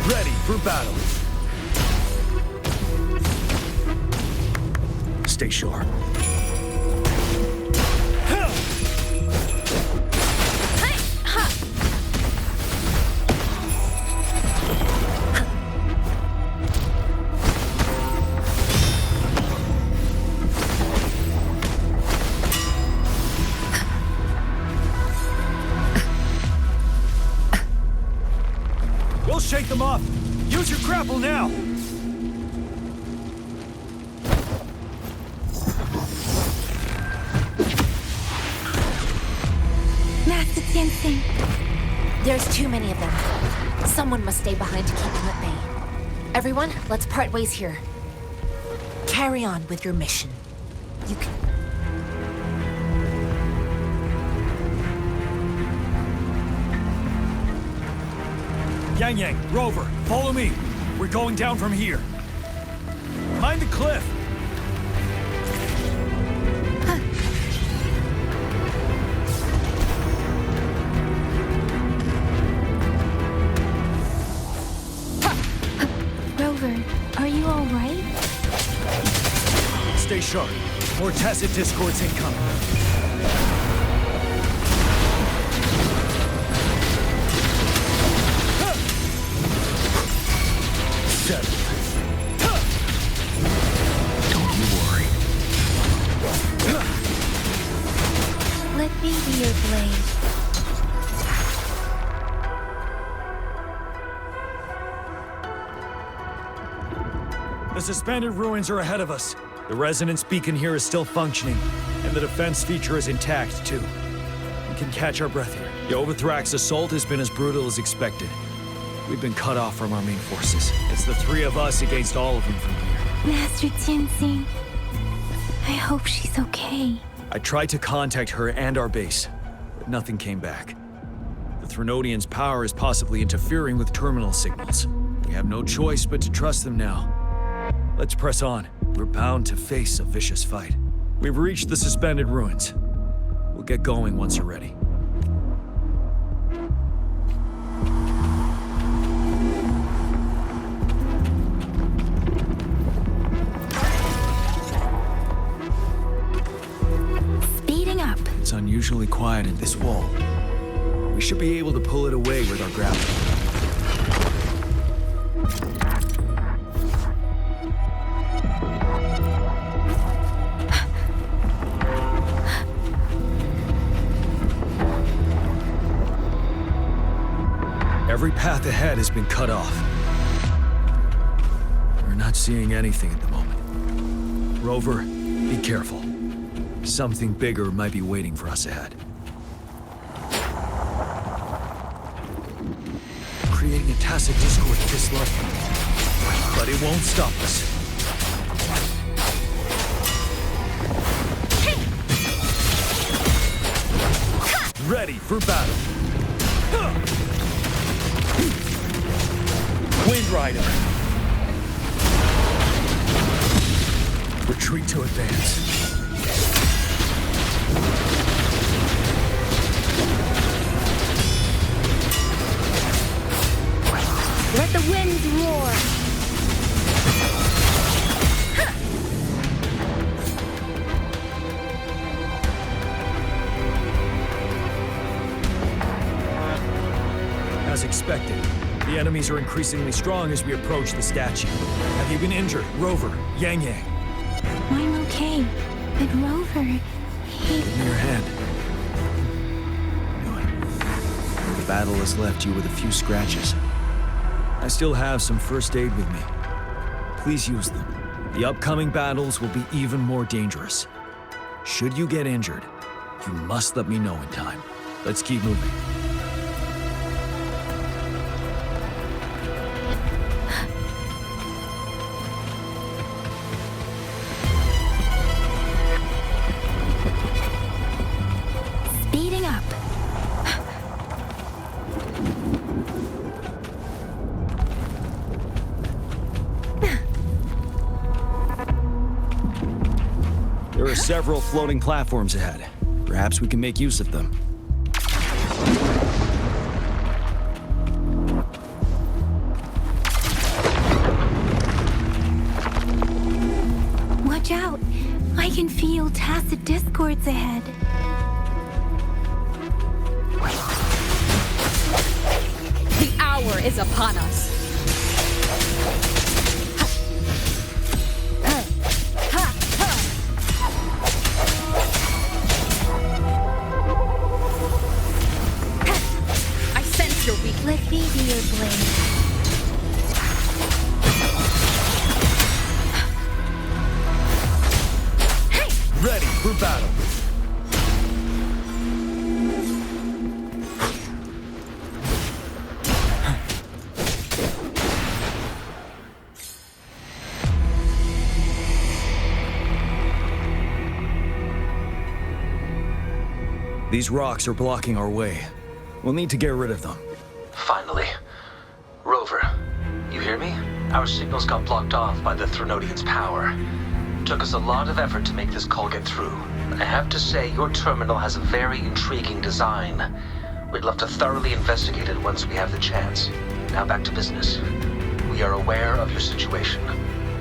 Ready for battle. Stay sharp. We'll shake them off. Use your grapple now. Master Tianxing. There's too many of them. Someone must stay behind to keep them at bay. Everyone, let's part ways here. Carry on with your mission. You can... Yang, Rover, follow me. We're going down from here. Mind the cliff. Rover, are you all right? Stay sharp. More tacit discords incoming. Don't you worry. Let me be your blade. The suspended ruins are ahead of us. The resonance beacon here is still functioning, and the defense feature is intact, too. We can catch our breath here. The Overthrax assault has been as brutal as expected. We've been cut off from our main forces. It's the three of us against all of them from here. Master Tianxing, I hope she's okay. I tried to contact her and our base, but nothing came back. The Threnodians' power is possibly interfering with terminal signals. We have no choice but to trust them now. Let's press on. We're bound to face a vicious fight. We've reached the suspended ruins. We'll get going once you're ready. Speeding up. It's unusually quiet in this wall. We should be able to pull it away with our gravity. Every path ahead has been cut off. We're not seeing anything at the moment. Rover, be careful. Something bigger might be waiting for us ahead. Creating a tacit discord at this level. But it won't stop us. Ready for battle. Wind Rider. Retreat to advance. Let the winds roar. As expected, the enemies are increasingly strong as we approach the statue. Have you been injured, Rover, Yang? I'm okay. But Rover, he... Give me your hand. Knew it. The battle has left you with a few scratches. I still have some first aid with me. Please use them. The upcoming battles will be even more dangerous. Should you get injured, you must let me know in time. Let's keep moving. There are several floating platforms ahead. Perhaps we can make use of them. Watch out! I can feel tacit discords ahead. The hour is upon us. I sense your weakness. Let me be your blade. Ready for battle. These rocks are blocking our way. We'll need to get rid of them. Finally. Rover, you hear me? Our signals got blocked off by the Threnodian's power. Took us a lot of effort to make this call get through. I have to say, your terminal has a very intriguing design. We'd love to thoroughly investigate it once we have the chance. Now back to business. We are aware of your situation.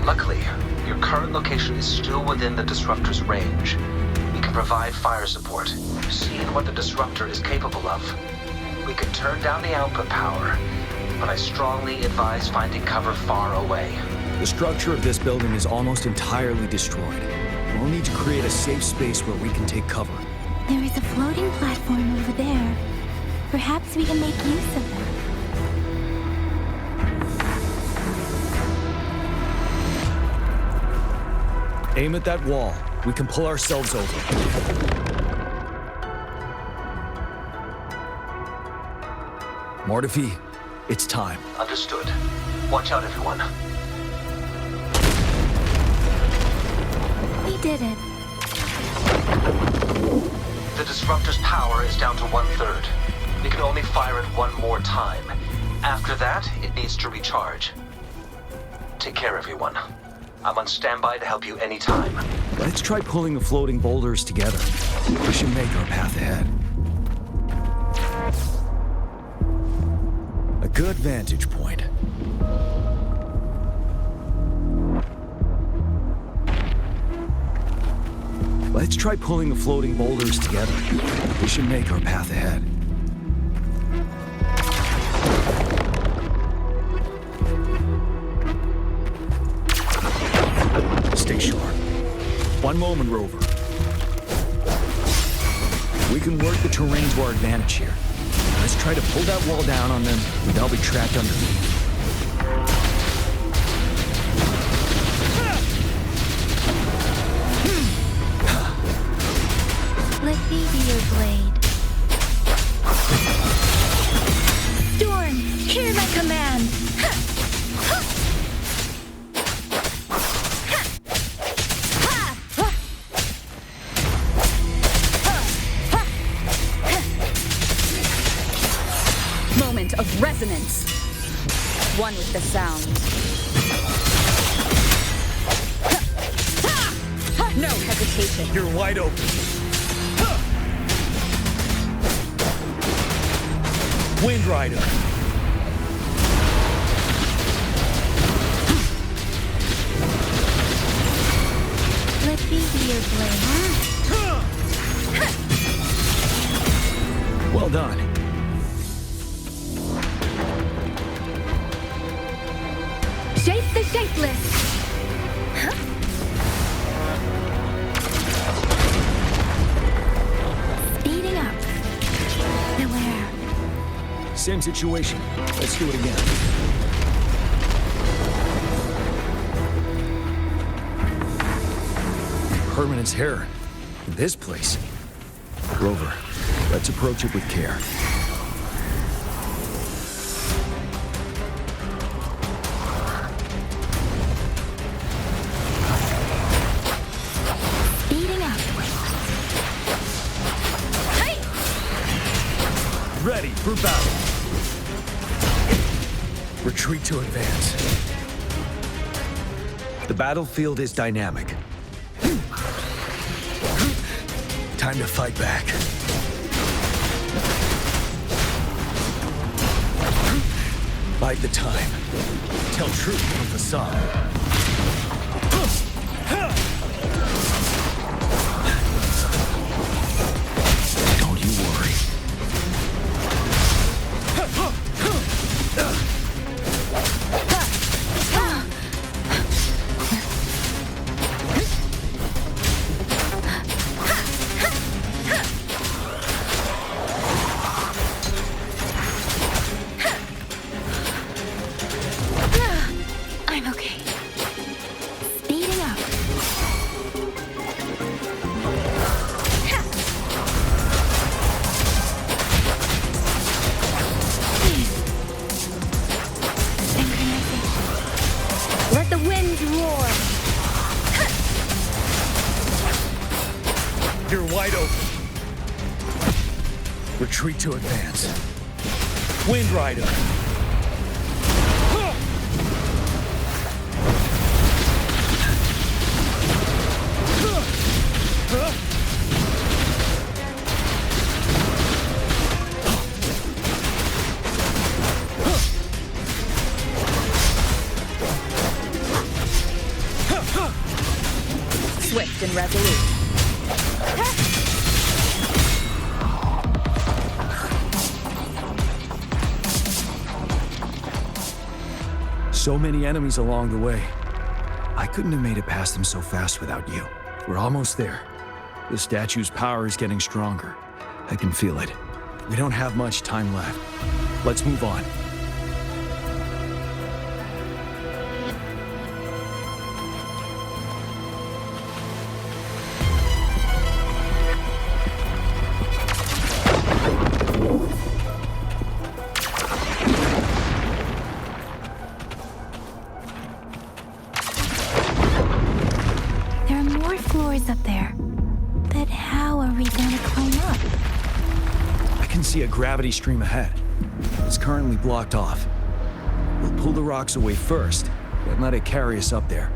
Luckily, your current location is still within the disruptor's range. We can provide fire support, seeing what the disruptor is capable of. We can turn down the output power, but I strongly advise finding cover far away. The structure of this building is almost entirely destroyed. We'll need to create a safe space where we can take cover. There is a floating platform over there. Perhaps we can make use of it. Aim at that wall. We can pull ourselves over. Mortifi, it's time. Understood. Watch out, everyone. We did it. The disruptor's power is down to 1/3. We can only fire it one more time. After that, it needs to recharge. Take care, everyone. I'm on standby to help you anytime. Let's try pulling the floating boulders together. We should make our path ahead. A good vantage point. Let's try pulling the floating boulders together. We should make our path ahead. Stay sharp. One moment, Rover. We can work the terrain to our advantage here. Let's try to pull that wall down on them, and they'll be trapped underneath. Let me be your blade. Storm, hear my command! Moment of resonance. One with the sound. No hesitation. You're wide open. Wind Rider. Let me be your blade. Well done. Shape the shapeless! Speeding up. Beware. Same situation. Let's do it again. Permanence here. In this place. Rover, let's approach it with care. Speeding up. Ready for battle. Retreat to advance. The battlefield is dynamic. Time to fight back. Bide the time. Tell truth from facade. Don't you worry. I'm okay. Speeding up. Let the wind roar. You're wide open. Retreat to advance. Wind Rider. Swift and resolute. So many enemies along the way. I couldn't have made it past them so fast without you. We're almost there. The statue's power is getting stronger. I can feel it. We don't have much time left. Let's move on. There are more floors up there. But how are we going to climb up? I can see a gravity stream ahead. It's currently blocked off. We'll pull the rocks away first, and let it carry us up there.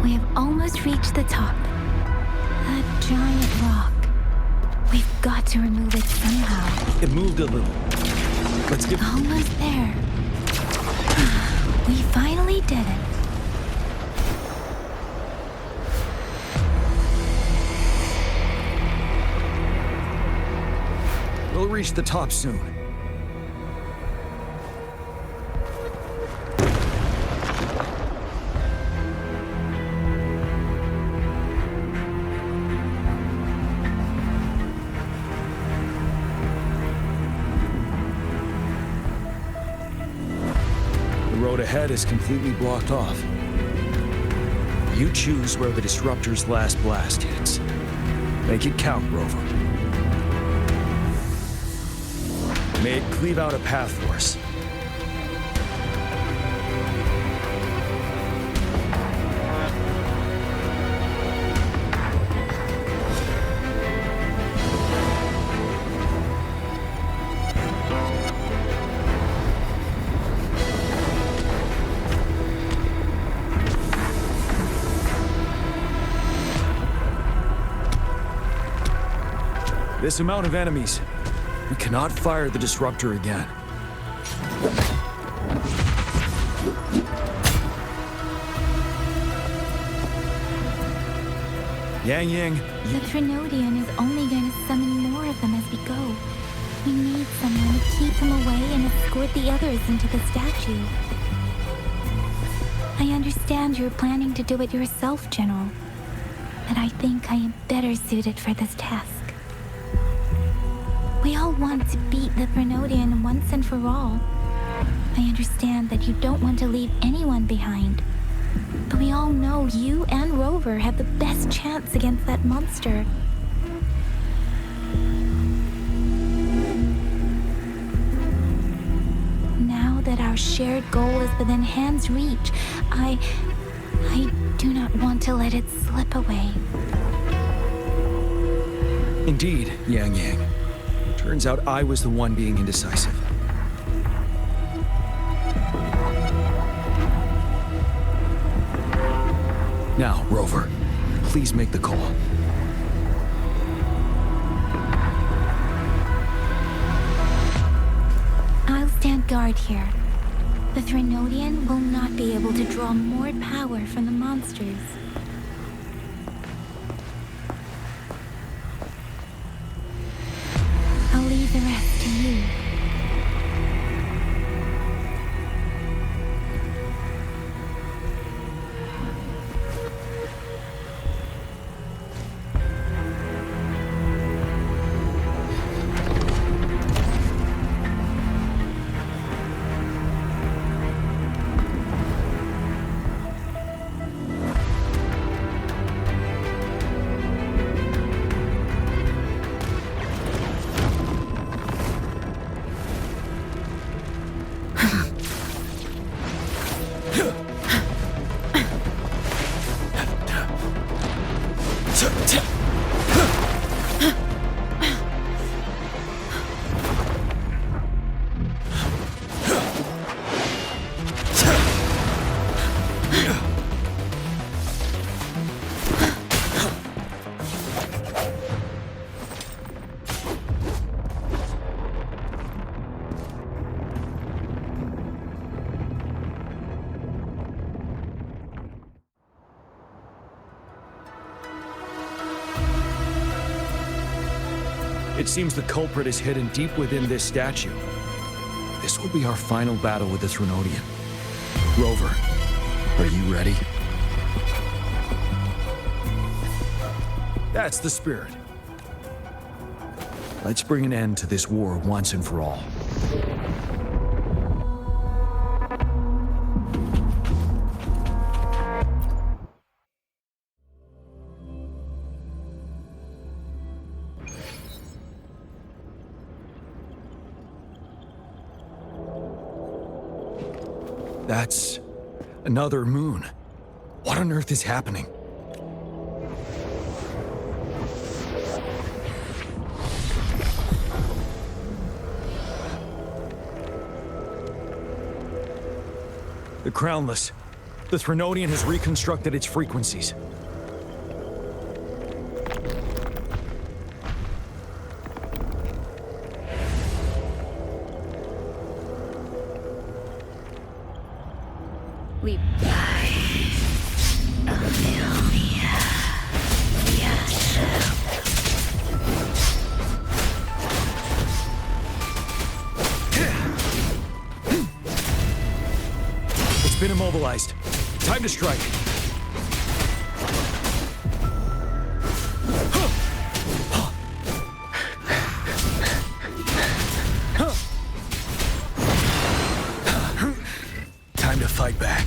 We have almost reached the top. That giant rock. We've got to remove it somehow. It moved a little. Let's get... Almost there. We finally did it. We'll reach the top soon. The road ahead is completely blocked off. You choose where the disruptor's last blast hits. Make it count, Rover. May it cleave out a path for us. This amount of enemies. We cannot fire the disruptor again. Yang. The Trinodian is only going to summon more of them as we go. We need someone to keep them away and escort the others into the statue. I understand you're planning to do it yourself, General. But I think I am better suited for this task. We all want to beat the Trinodian once and for all. understand that you don't want to leave anyone behind. But we all know you and Rover have the best chance against that monster. Now that our shared goal is within hand's reach, I do not want to let it slip away. Indeed, Yang Yang. Turns out I was the one being indecisive. Now, Rover, please make the call. I'll stand guard here. The Threnodian will not be able to draw more power from the monsters. I'll leave the rest to you. It seems the culprit is hidden deep within this statue. This will be our final battle with the Threnodian. Rover, are you ready? That's the spirit. Let's bring an end to this war once and for all. That's another moon. What on earth is happening? The Crownless. The Threnodian has reconstructed its frequencies. Leap. It's been immobilized. Time to strike. Time to fight back.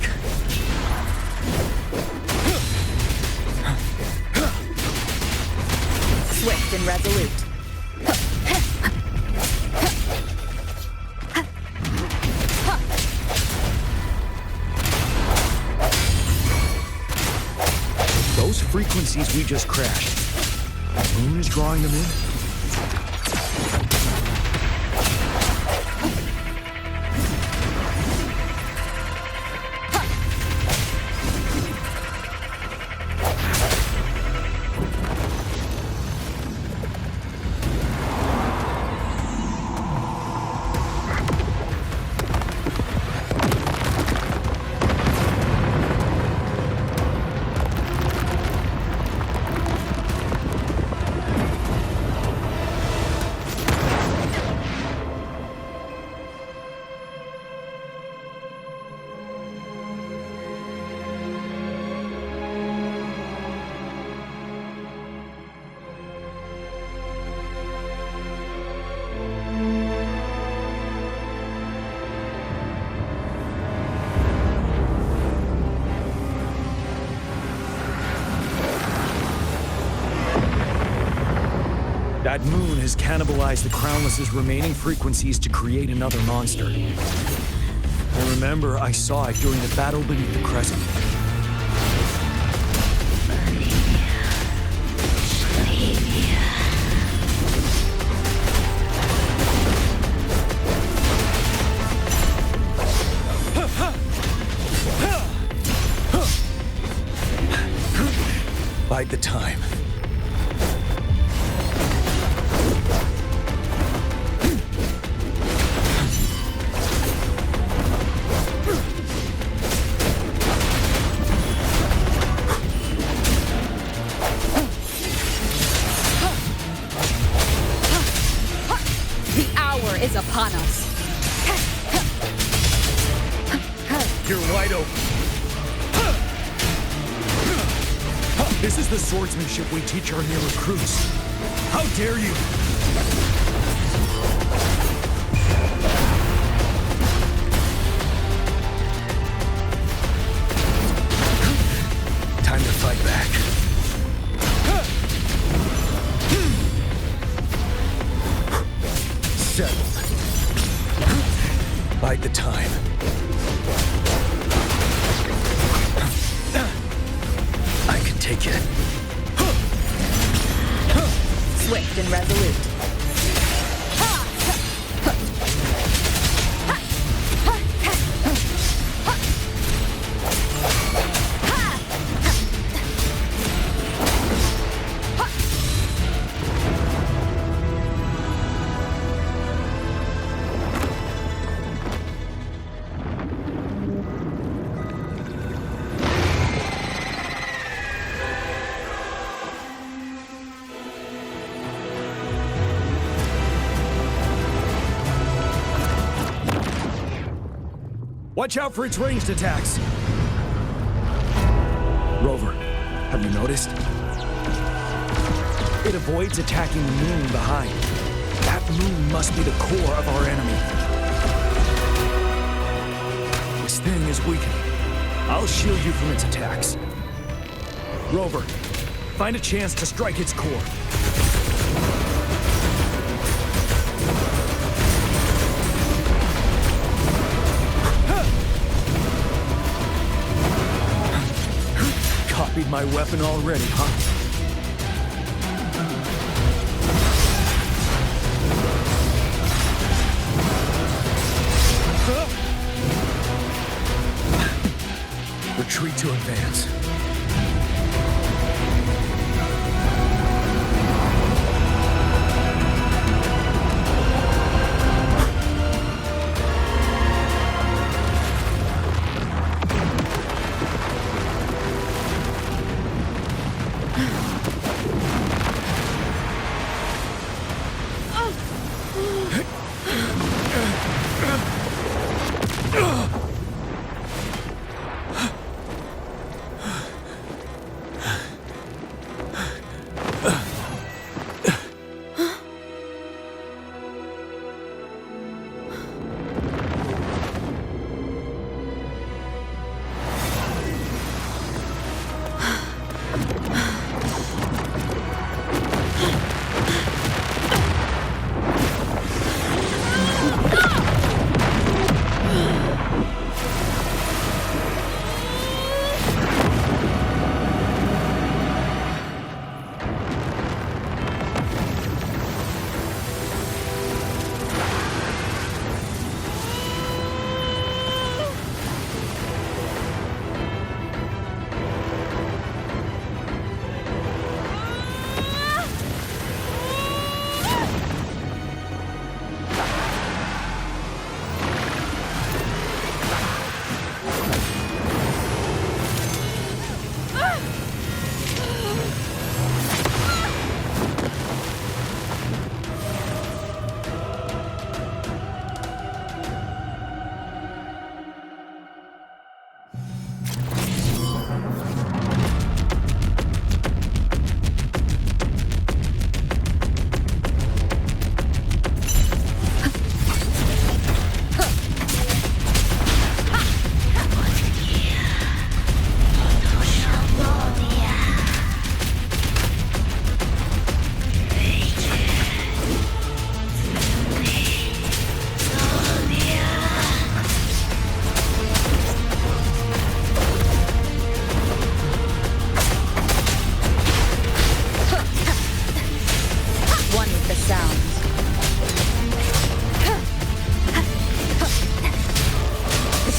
Swift and resolute. Those frequencies we just crashed. The moon is drawing them in? That moon has cannibalized the Crownless's remaining frequencies to create another monster. I remember I saw it during the battle beneath the crescent. Bide the time. The hour is upon us. You're wide open. This is the swordsmanship we teach our new recruits. How dare you! Time to fight back. Settled. Bide the time. I can take it. Swift and resolute. Watch out for its ranged attacks! Rover, have you noticed? It avoids attacking the moon behind. That moon must be the core of our enemy. This thing is weakening. I'll shield you from its attacks. Rover, find a chance to strike its core. Copied my weapon already, huh? Retreat to advance.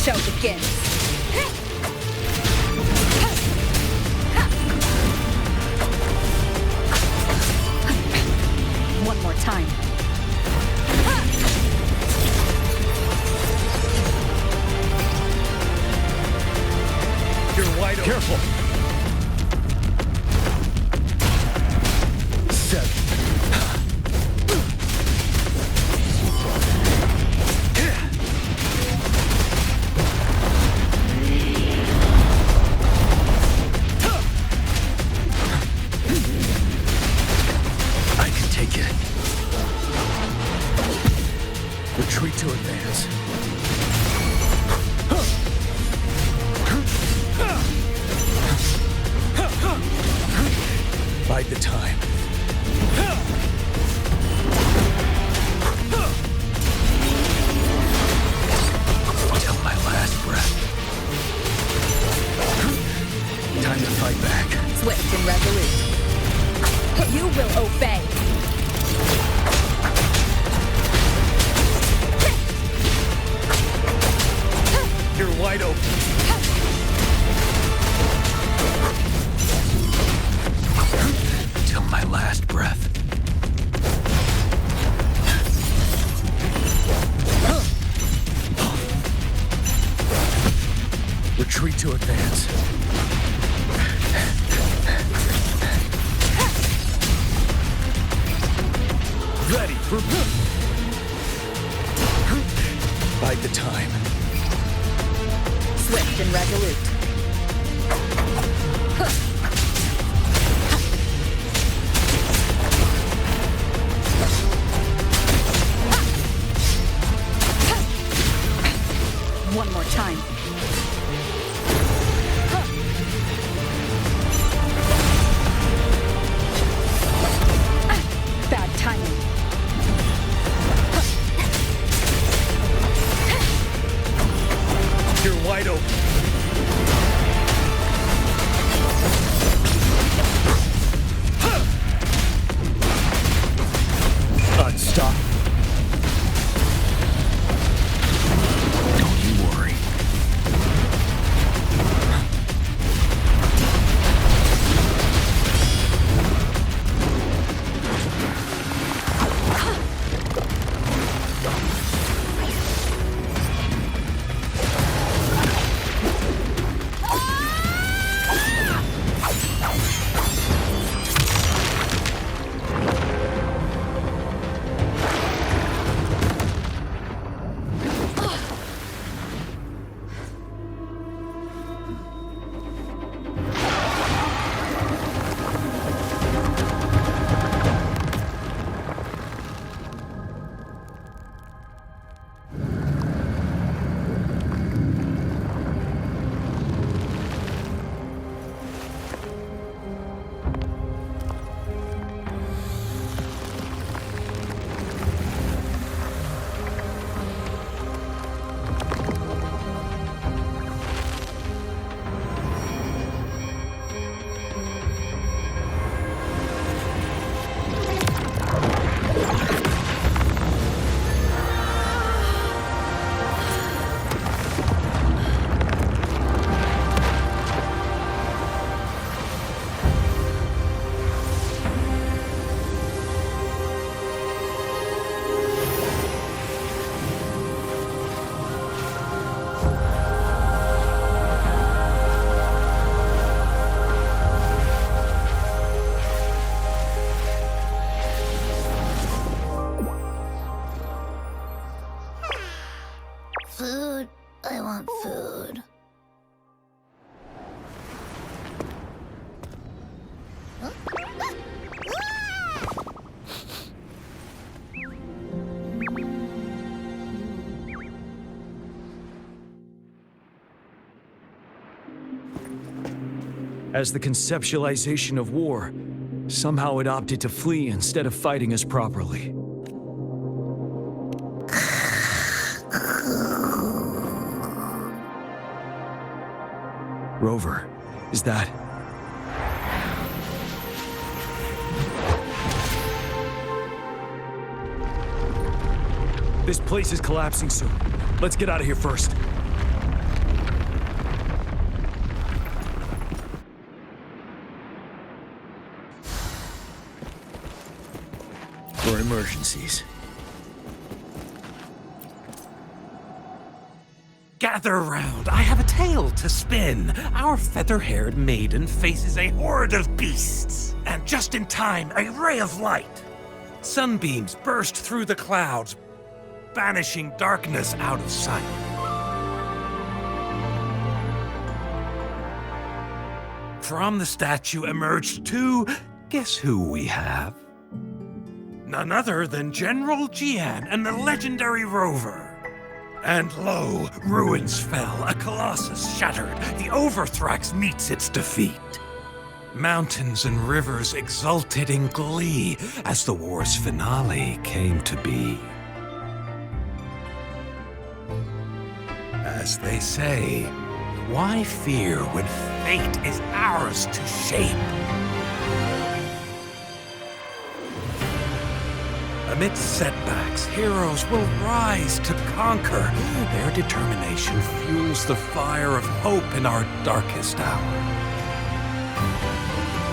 show begins. One more time. You're wide open. Careful. 7. I can take it. Retreat to advance. Bide the time. Till my last breath. Time to fight back. Swift and resolute. You will obey. You're wide open. Till my last breath. Retreat to advance. Ready for... Bide the time. Swift and resolute. One more time. Bad timing. You're wide open. Unstop. Don't you worry. Food. I want food. As the conceptualization of war, somehow it opted to flee instead of fighting us properly. Rover, is that... This place is collapsing soon. Let's get out of here first. for emergencies. Gather round, I have a tale to spin. Our feather-haired maiden faces a horde of beasts. And just in time, a ray of light. Sunbeams burst through the clouds, banishing darkness out of sight. From the statue emerged two, guess who we have? None other than General Jian and the legendary Rover. And lo, ruins fell, a colossus shattered, the Overthrax meets its defeat. Mountains and rivers exulted in glee as the war's finale came to be. As they say, why fear when fate is ours to shape? Amidst setbacks, heroes will rise to conquer. Their determination fuels the fire of hope in our darkest hour.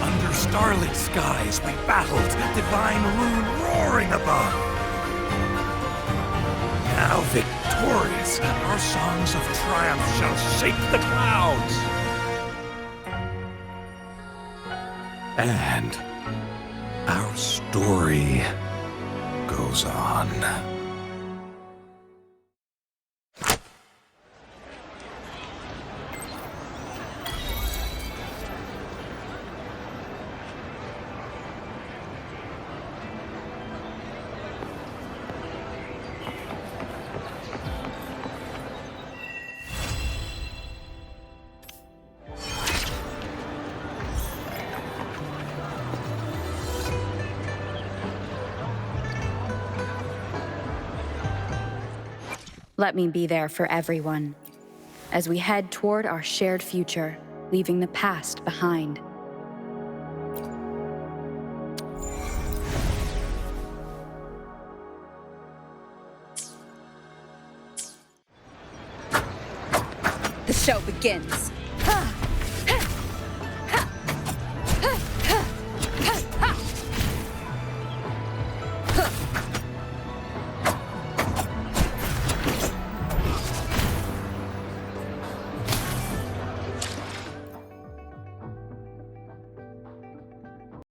Under starlit skies we battled, divine rune roaring above. Now victorious, our songs of triumph shall shake the clouds. And our story goes on. Let me be there for everyone, as we head toward our shared future, leaving the past behind. The show begins.